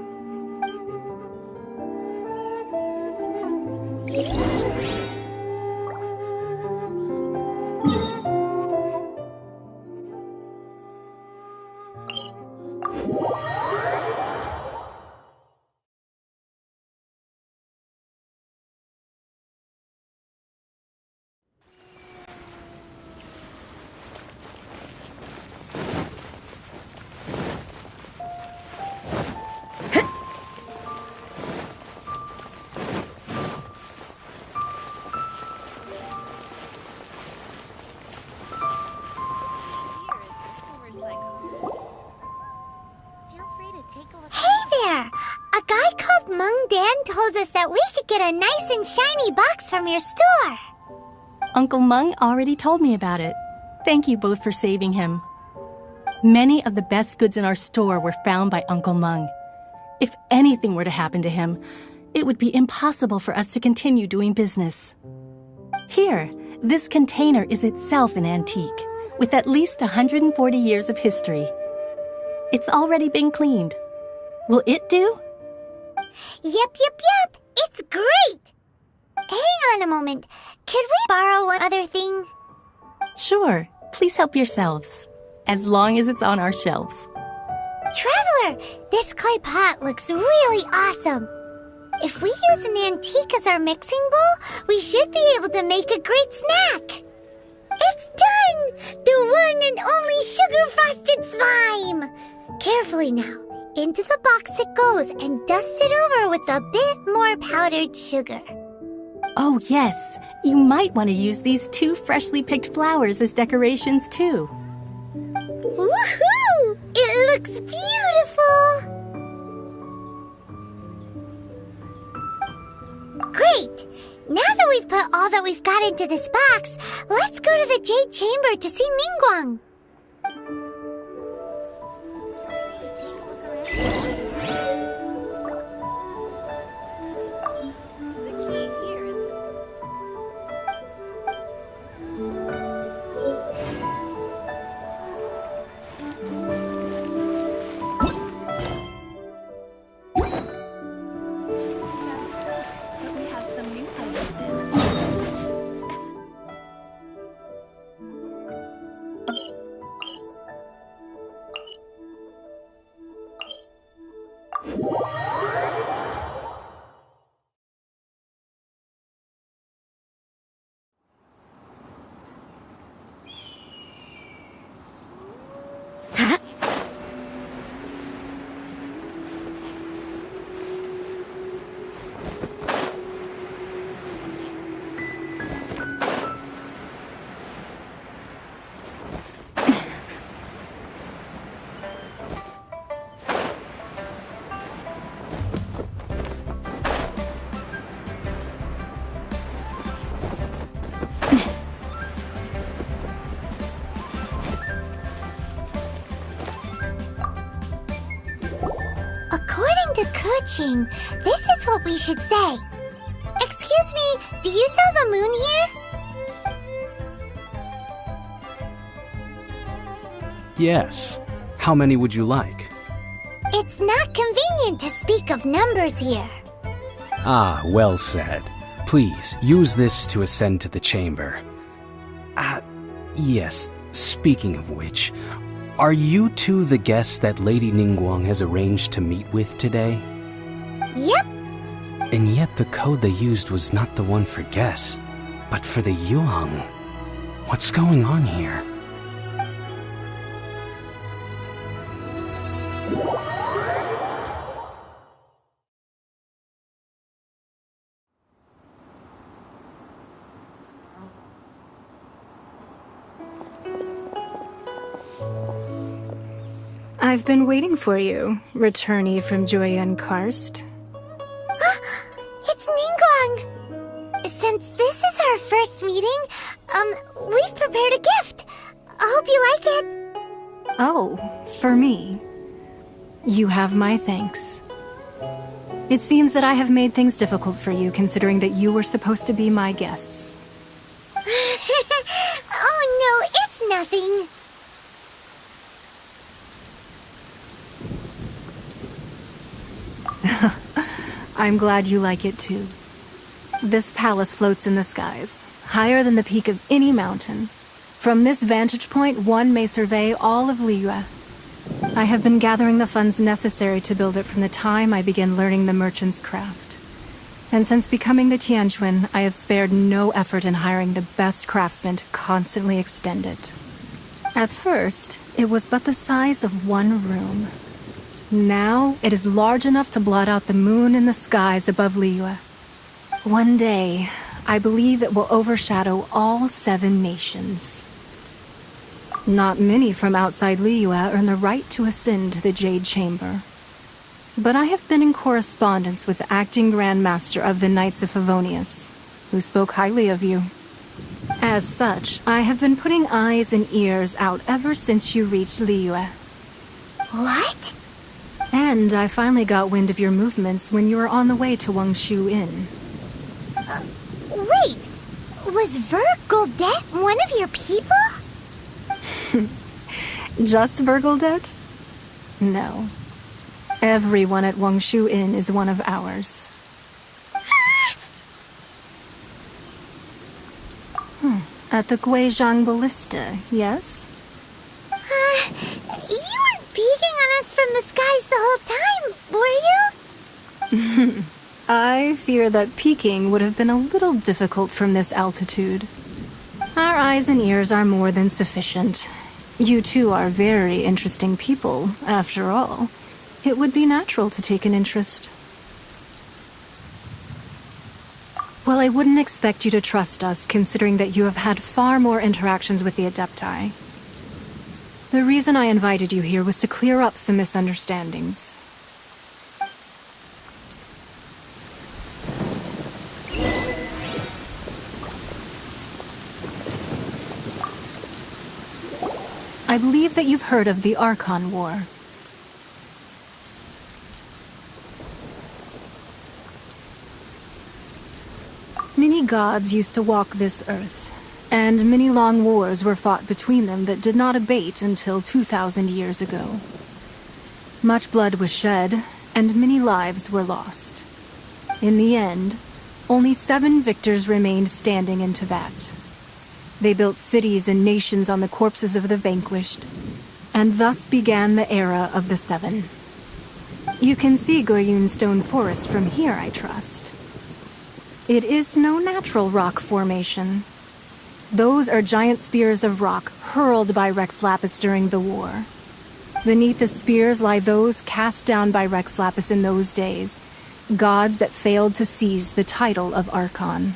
Told us that we could get a nice and shiny box from your store. Uncle Meng already told me about it. Thank you both for saving him. Many of the best goods in our store were found by Uncle Meng. If anything were to happen to him, it would be impossible for us to continue doing business. Here, this container is itself an antique, with at least 140 years of history. It's already been cleaned. Will it do? Yep. It's great! Hang on a moment. Could we borrow one other thing? Sure. Please help yourselves. As long as it's on our shelves. Traveler, this clay pot looks really awesome. If we use an antique as our mixing bowl, we should be able to make a great snack. It's done! The one and only sugar-frosted slime! Carefully now. Into the box it goes and dust it over with a bit more powdered sugar. Oh, yes. You might want to use these 2 freshly picked flowers as decorations, too. Woohoo! It looks beautiful! Great! Now that we've put all that we've got into this box, let's go to the Jade Chamber to see Ningguang. According to Kuching, this is what we should say. Excuse me, do you sell the moon here? Yes. How many would you like? It's not convenient to speak of numbers here. Ah, well said. Please, use this to ascend to the chamber. Yes, speaking of which, are you two the guests that Lady Ningguang has arranged to meet with today? Yep. And yet the code they used was not the one for guess, but for the Yuheng. What's going on here? I've been waiting for you, returnee from Joyen Karst. It's Ningguang! Since this is our first meeting, we've prepared a gift. I hope you like it. Oh, for me. You have my thanks. It seems that I have made things difficult for you, considering that you were supposed to be my guests. Oh no, it's nothing. I'm glad you like it too. This palace floats in the skies, higher than the peak of any mountain. From this vantage point, one may survey all of Liyue. I have been gathering the funds necessary to build it from the time I began learning the merchant's craft. And since becoming the Tianquan, I have spared no effort in hiring the best craftsmen to constantly extend it. At first, it was but the size of one room. Now, it is large enough to blot out the moon in the skies above Liyue. One day, I believe it will overshadow all 7 nations. Not many from outside Liyue earn the right to ascend to the Jade Chamber. But I have been in correspondence with the acting Grand Master of the Knights of Favonius, who spoke highly of you. As such, I have been putting eyes and ears out ever since you reached Liyue. What? And I finally got wind of your movements when you were on the way to Wangshu Inn. Wait! Was Vergoldet one of your people? Just Vergoldet? No. Everyone at Wangshu Inn is one of ours. At the Guizhang Ballista, yes? You weren't peeking on us from the skies the whole time, were you? I fear that peeking would have been a little difficult from this altitude. Our eyes and ears are more than sufficient. You two are very interesting people, after all. It would be natural to take an interest. Well, I wouldn't expect you to trust us, considering that you have had far more interactions with the Adepti. The reason I invited you here was to clear up some misunderstandings. I believe that you've heard of the Archon War. Many gods used to walk this earth, and many long wars were fought between them that did not abate until 2,000 years ago. Much blood was shed, and many lives were lost. In the end, only 7 victors remained standing in Teyvat. They built cities and nations on the corpses of the vanquished, and thus began the era of the 7. You can see Goyun Stone Forest from here, I trust. It is no natural rock formation. Those are giant spears of rock hurled by Rex Lapis during the war. Beneath the spears lie those cast down by Rex Lapis in those days, gods that failed to seize the title of Archon.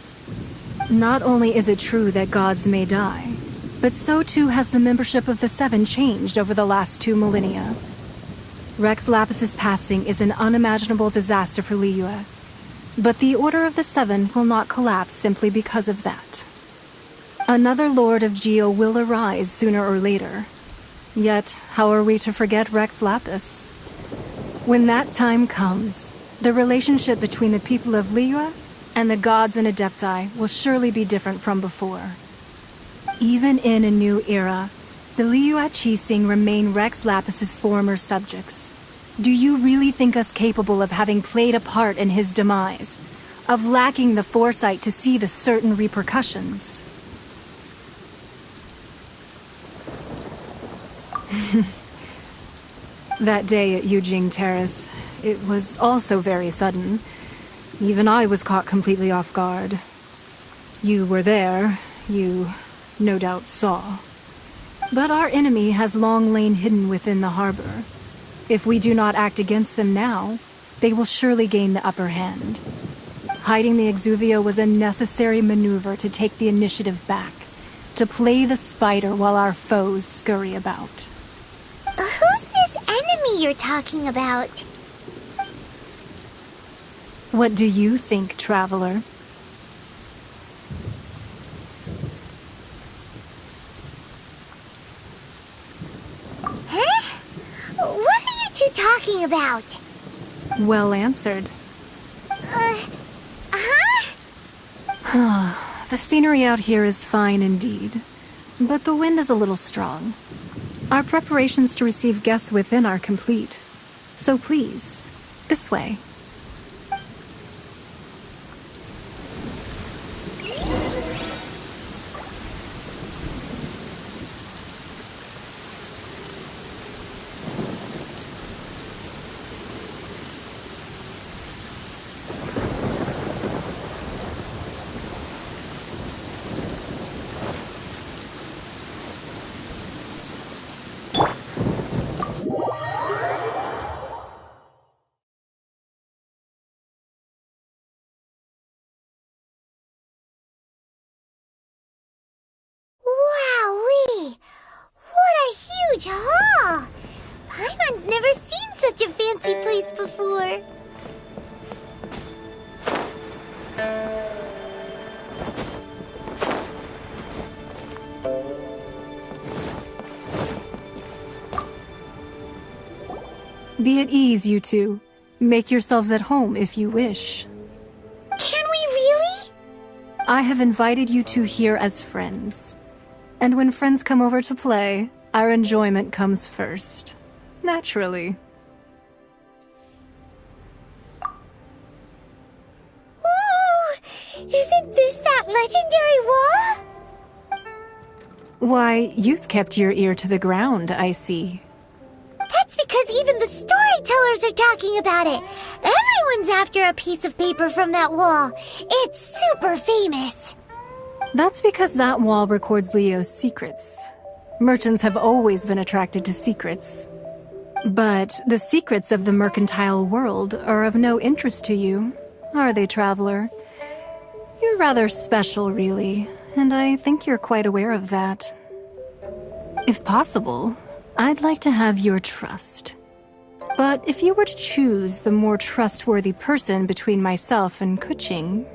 Not only is it true that gods may die, but so too has the membership of the 7 changed over the last 2 millennia. Rex Lapis's passing is an unimaginable disaster for Liyue, but the Order of the 7 will not collapse simply because of that. Another Lord of Geo will arise sooner or later. Yet, how are we to forget Rex Lapis? When that time comes, the relationship between the people of Liyue and the gods and Adepti will surely be different from before. Even in a new era, the Liyue Qixing remain Rex Lapis's former subjects. Do you really think us capable of having played a part in his demise? Of lacking the foresight to see the certain repercussions? That day at Yujing Terrace, it was also very sudden. Even I was caught completely off guard. You were there, you no doubt saw. But our enemy has long lain hidden within the harbor. If we do not act against them now, they will surely gain the upper hand. Hiding the Exuvia was a necessary maneuver to take the initiative back, to play the spider while our foes scurry about. Who's this enemy you're talking about? What do you think, traveler? Huh? What are you two talking about? Well answered. The scenery out here is fine indeed, but the wind is a little strong. Our preparations to receive guests within are complete. So please, this way. Wowee! What a huge hall! Paimon's never seen such a fancy place before. Be at ease, you two. Make yourselves at home if you wish. Can we really? I have invited you two here as friends. And when friends come over to play, our enjoyment comes first. Naturally. Ooh! Isn't this that legendary wall? Why, you've kept your ear to the ground, I see. That's because even the storytellers are talking about it. Everyone's after a piece of paper from that wall. It's super famous. That's because that wall records Leo's secrets. Merchants have always been attracted to secrets. But the secrets of the mercantile world are of no interest to you, are they, traveler? You're rather special, really, and I think you're quite aware of that. If possible, I'd like to have your trust. But if you were to choose the more trustworthy person between myself and Kuching...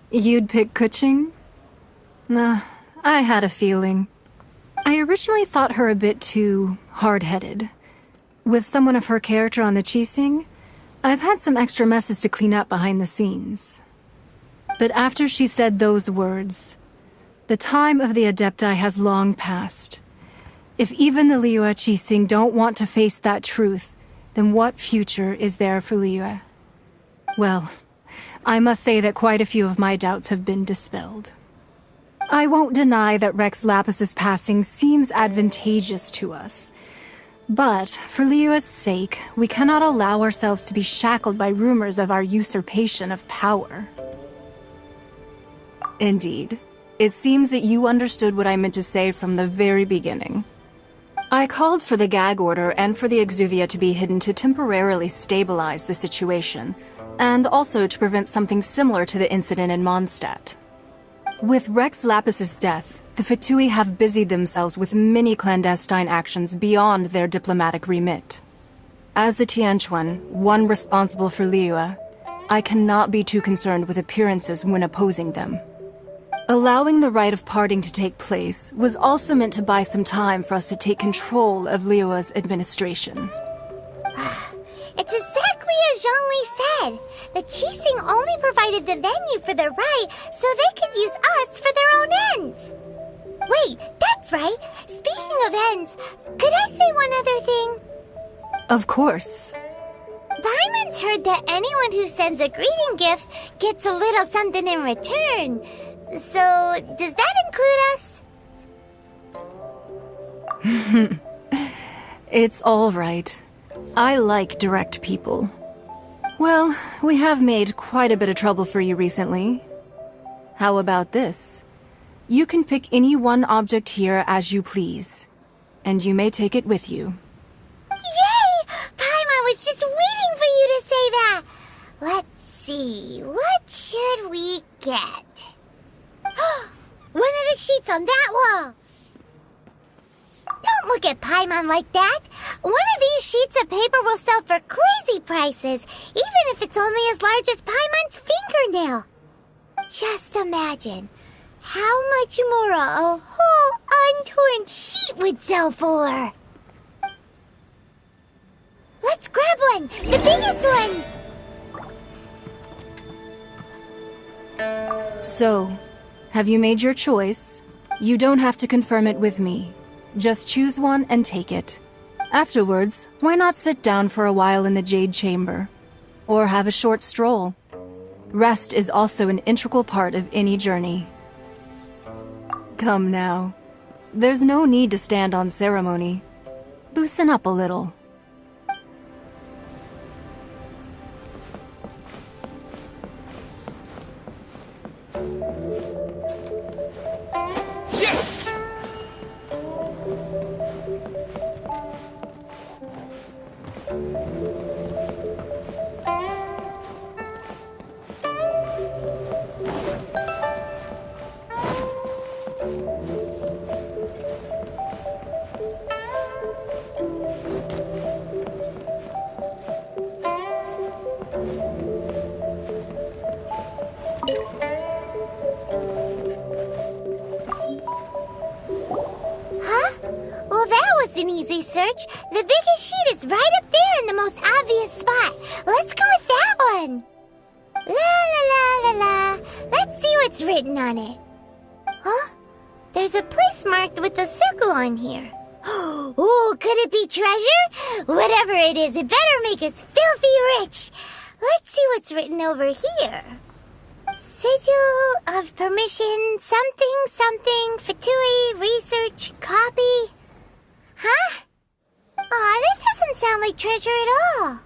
You'd pick Kuching? Nah, I had a feeling. I originally thought her a bit too hard-headed. With someone of her character on the Qixing, I've had some extra messes to clean up behind the scenes. But after she said those words, the time of the Adepti has long passed. If even the Liyue Qixing don't want to face that truth, then what future is there for Liyue? Well, I must say that quite a few of my doubts have been dispelled. I won't deny that Rex Lapis's passing seems advantageous to us. But, for Liyue's sake, we cannot allow ourselves to be shackled by rumors of our usurpation of power. Indeed. It seems that you understood what I meant to say from the very beginning. I called for the gag order and for the Exuvia to be hidden to temporarily stabilize the situation, and also to prevent something similar to the incident in Mondstadt. With Rex Lapis's death, the Fatui have busied themselves with many clandestine actions beyond their diplomatic remit. As the Tianquan, one responsible for Liyue, I cannot be too concerned with appearances when opposing them. Allowing the rite of parting to take place was also meant to buy some time for us to take control of Liyue's administration. It's exactly as Zhongli said. The Qixing only provided the venue for the rite so they could use us for their own ends. Wait, that's right. Speaking of ends, could I say one other thing? Of course. Paimon's heard that anyone who sends a greeting gift gets a little something in return. So, does that include us? It's all right. I like direct people. Well, we have made quite a bit of trouble for you recently. How about this? You can pick any one object here as you please, and you may take it with you. Yay! Paimon was just waiting for you to say that! Let's see, what should we get? One of the sheets on that wall! Don't look at Paimon like that! One of these sheets of paper will sell for crazy prices, even if it's only as large as Paimon's fingernail. Just imagine how much more a whole untorn sheet would sell for. Let's grab one! The biggest one! So, have you made your choice? You don't have to confirm it with me. Just choose one and take it. Afterwards, why not sit down for a while in the Jade Chamber? Or have a short stroll? Rest is also an integral part of any journey. Come now. There's no need to stand on ceremony. Loosen up a little. An easy search. The biggest sheet is right up there in the most obvious spot. Let's go with that one. La la la la la. Let's see what's written on it. Huh? There's a place marked with a circle on here. Oh, could it be treasure? Whatever it is, it better make us filthy rich. Let's see what's written over here. Sigil of permission, something, something, Fatui, research, copy. Huh? Aw, that doesn't sound like treasure at all.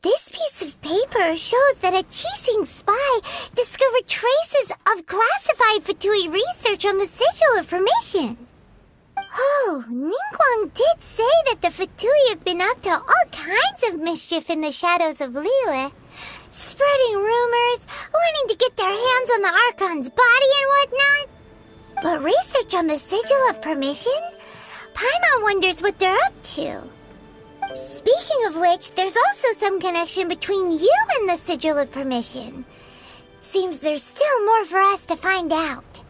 This piece of paper shows that a Qixing spy discovered traces of classified Fatui research on the Sigil of Permission. Oh, Ningguang did say that the Fatui have been up to all kinds of mischief in the shadows of Liyue, spreading rumors, wanting to get their hands on the Archon's body and whatnot. But research on the Sigil of Permission? Paimon wonders what they're up to. Speaking of which, there's also some connection between you and the Sigil of Permission. Seems there's still more for us to find out.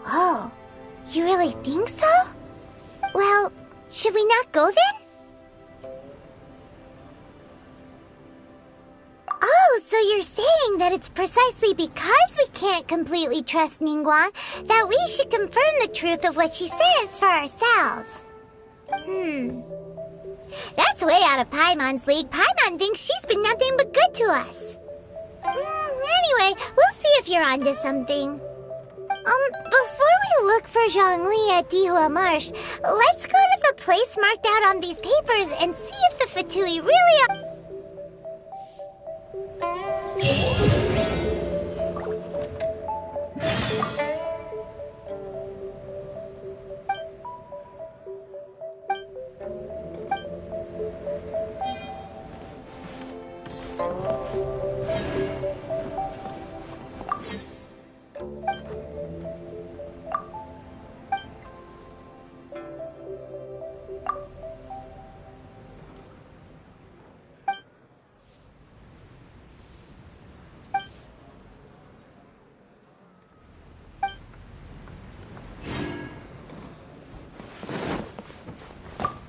Oh, you really think so? Well, should we not go then? Oh, so you're saying that it's precisely because we can't completely trust Ningguang that we should confirm the truth of what she says for ourselves. That's way out of Paimon's league. Paimon thinks she's been nothing but good to us. Anyway, we'll see if you're onto something. Before we look for Zhongli at Dihua Marsh, let's go to the place marked out on these papers and see if the Fatui really...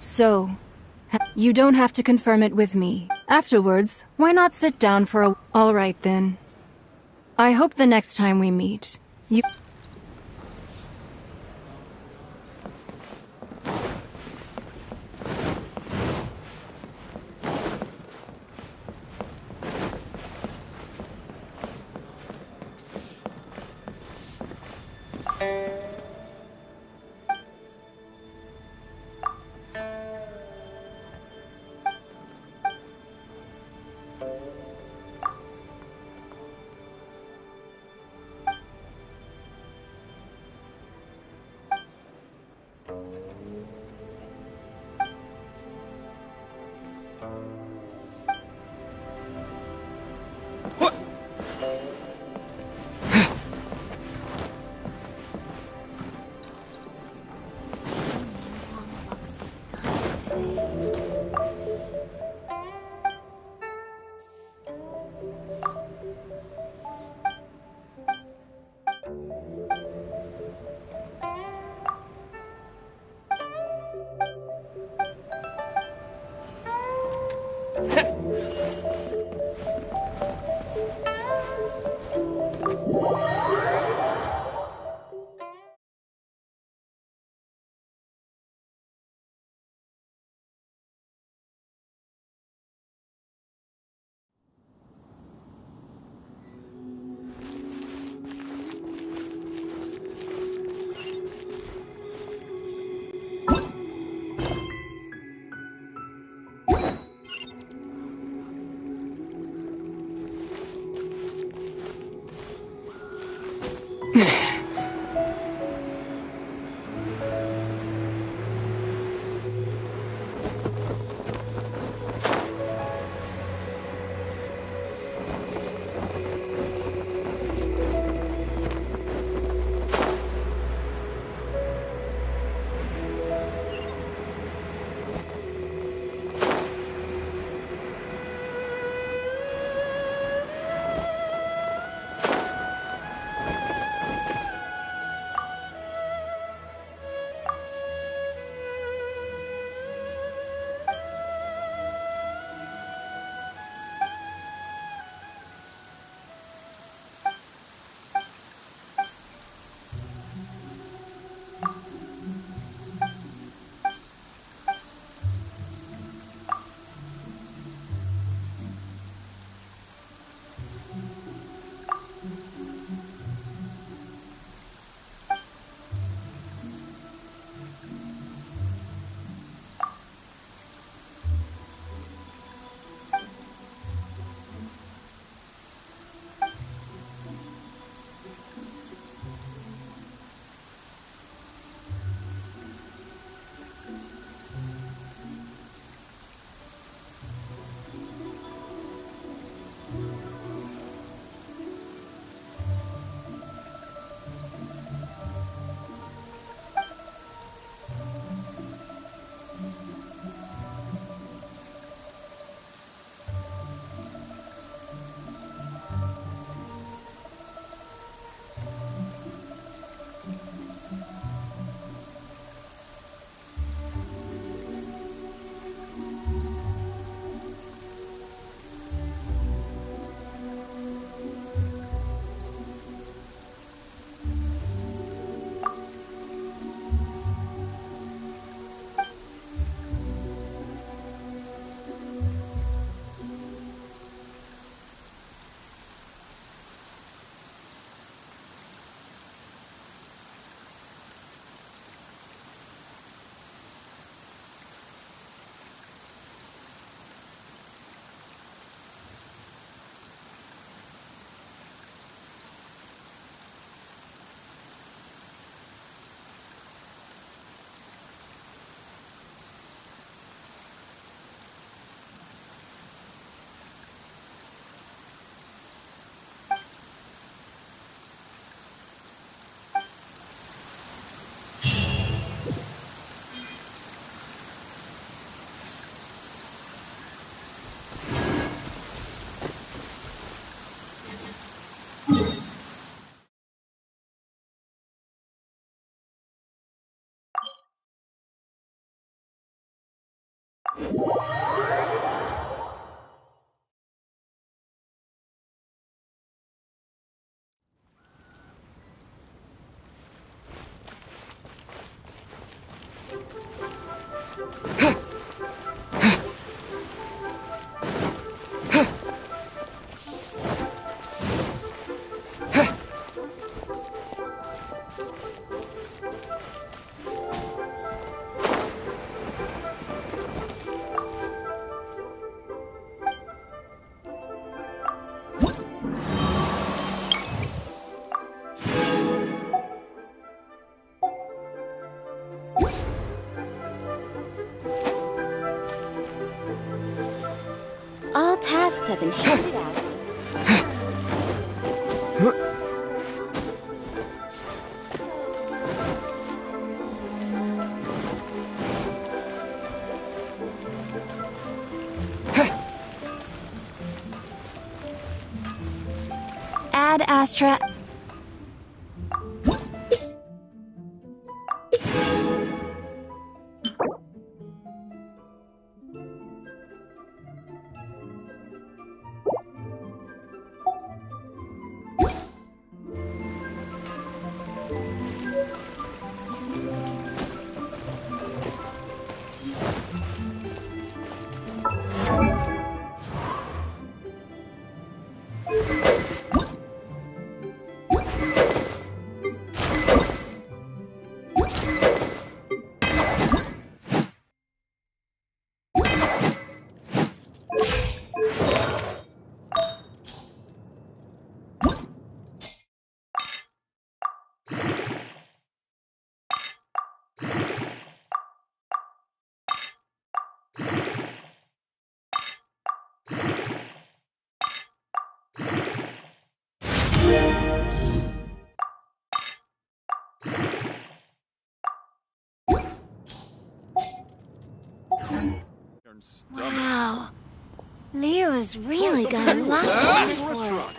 So, you don't have to confirm it with me. Afterwards, why not sit down for a... All right, then. I hope the next time we meet, you... All tasks have been handed out. Ad Astra. Wow. Leo's really got a lot going for Restaurant.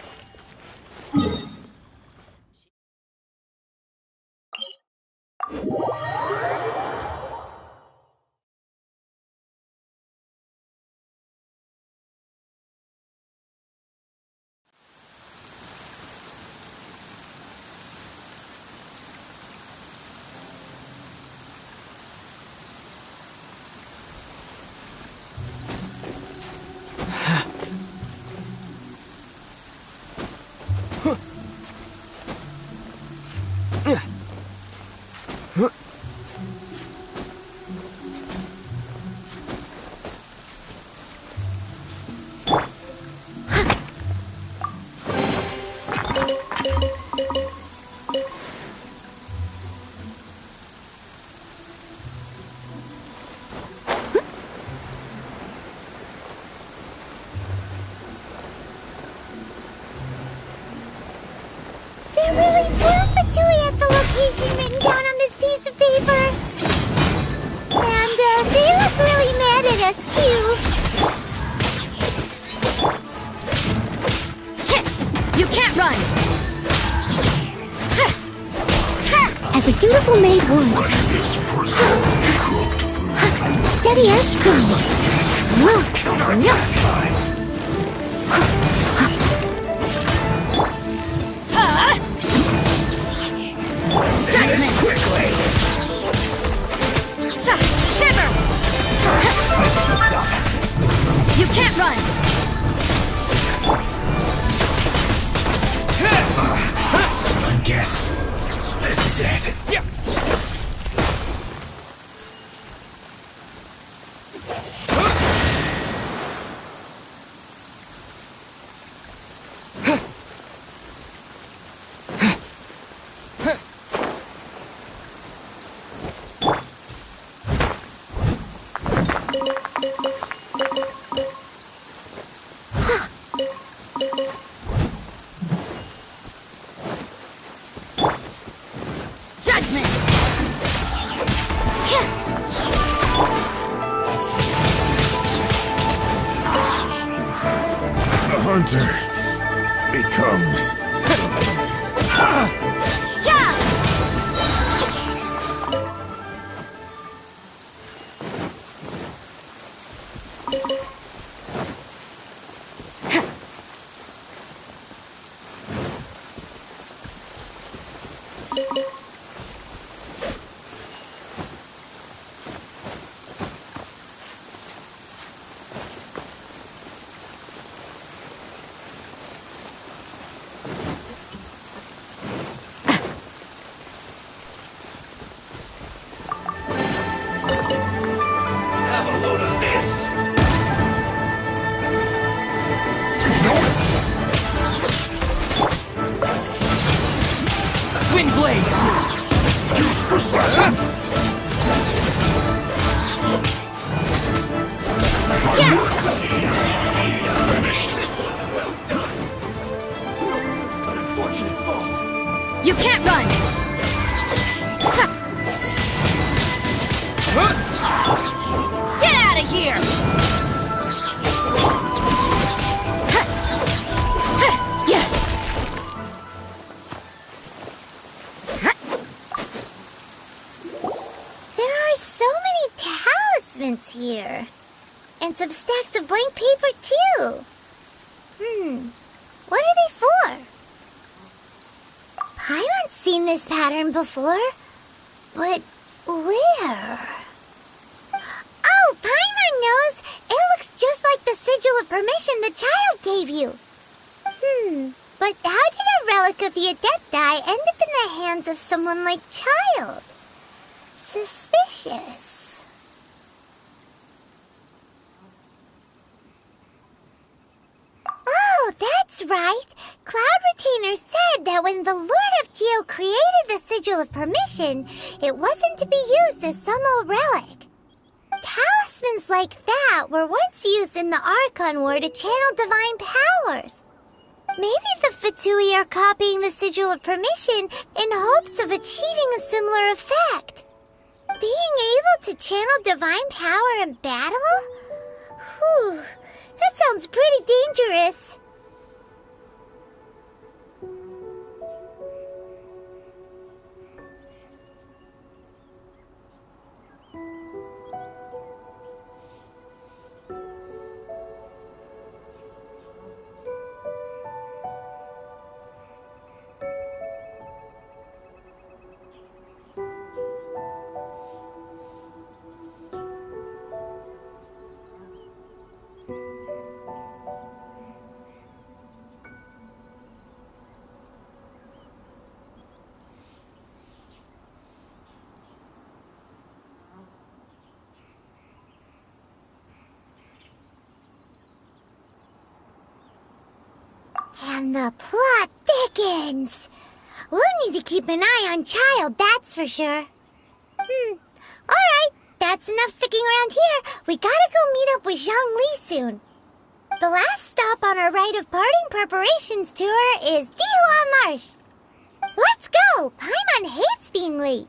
They really put Fatui at the location written down on this piece of paper. And they look really mad at us too. You can't run! As a dutiful maid would. Steady as stone. Judgment! Quickly! Shiver! You can't run! I guess this is it. Yeah. Hunter becomes... Have a load of this! Wind blade! Use for sight. My work finished. Well done. An unfortunate fault. You can't run! Get out of here! There are so many talismans here. And some stacks of blank paper, too. What are they for? Paimon's seen this pattern before. But where? Oh, Paimon knows! It looks just like the sigil of permission the child gave you. But how did a relic of the Adepti end up in the hands of someone like Child? Suspicious. Oh, that's right. Cloud Retainer said that when the Lord of Geo created the Sigil of Permission, it wasn't to be used as some old relic. Talismans like that were once used in the Archon War to channel divine powers. Maybe the Fatui are copying the Sigil of Permission in hopes of achieving a similar effect. Being able to channel divine power in battle? Whew, that sounds pretty dangerous. And the plot thickens. We'll need to keep an eye on Child, that's for sure. Alright, that's enough sticking around here. We gotta go meet up with Zhang Li soon. The last stop on our Rite of Parting preparations tour is Dihua Marsh. Let's go! Paimon hates being late.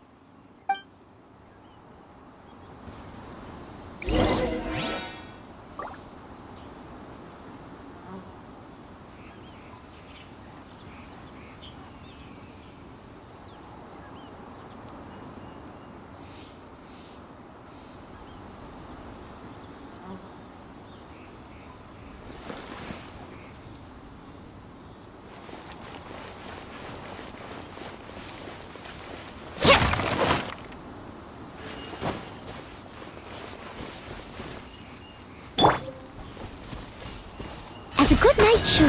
As a good night should.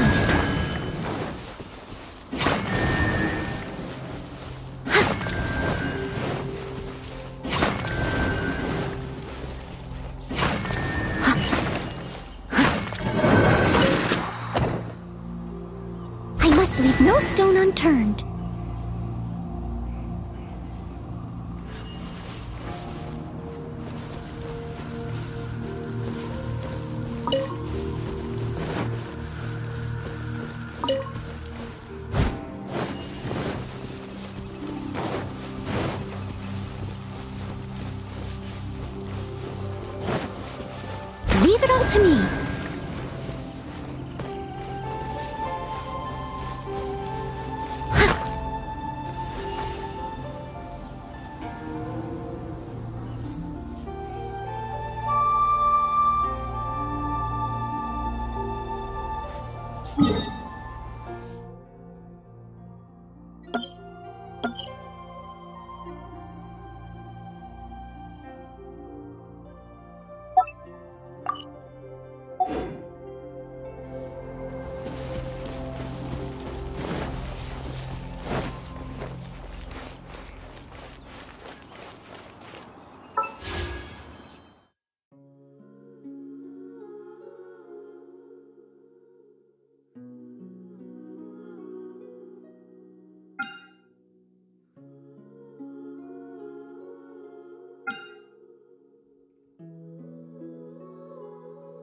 I must leave no stone unturned. Leave it all to me.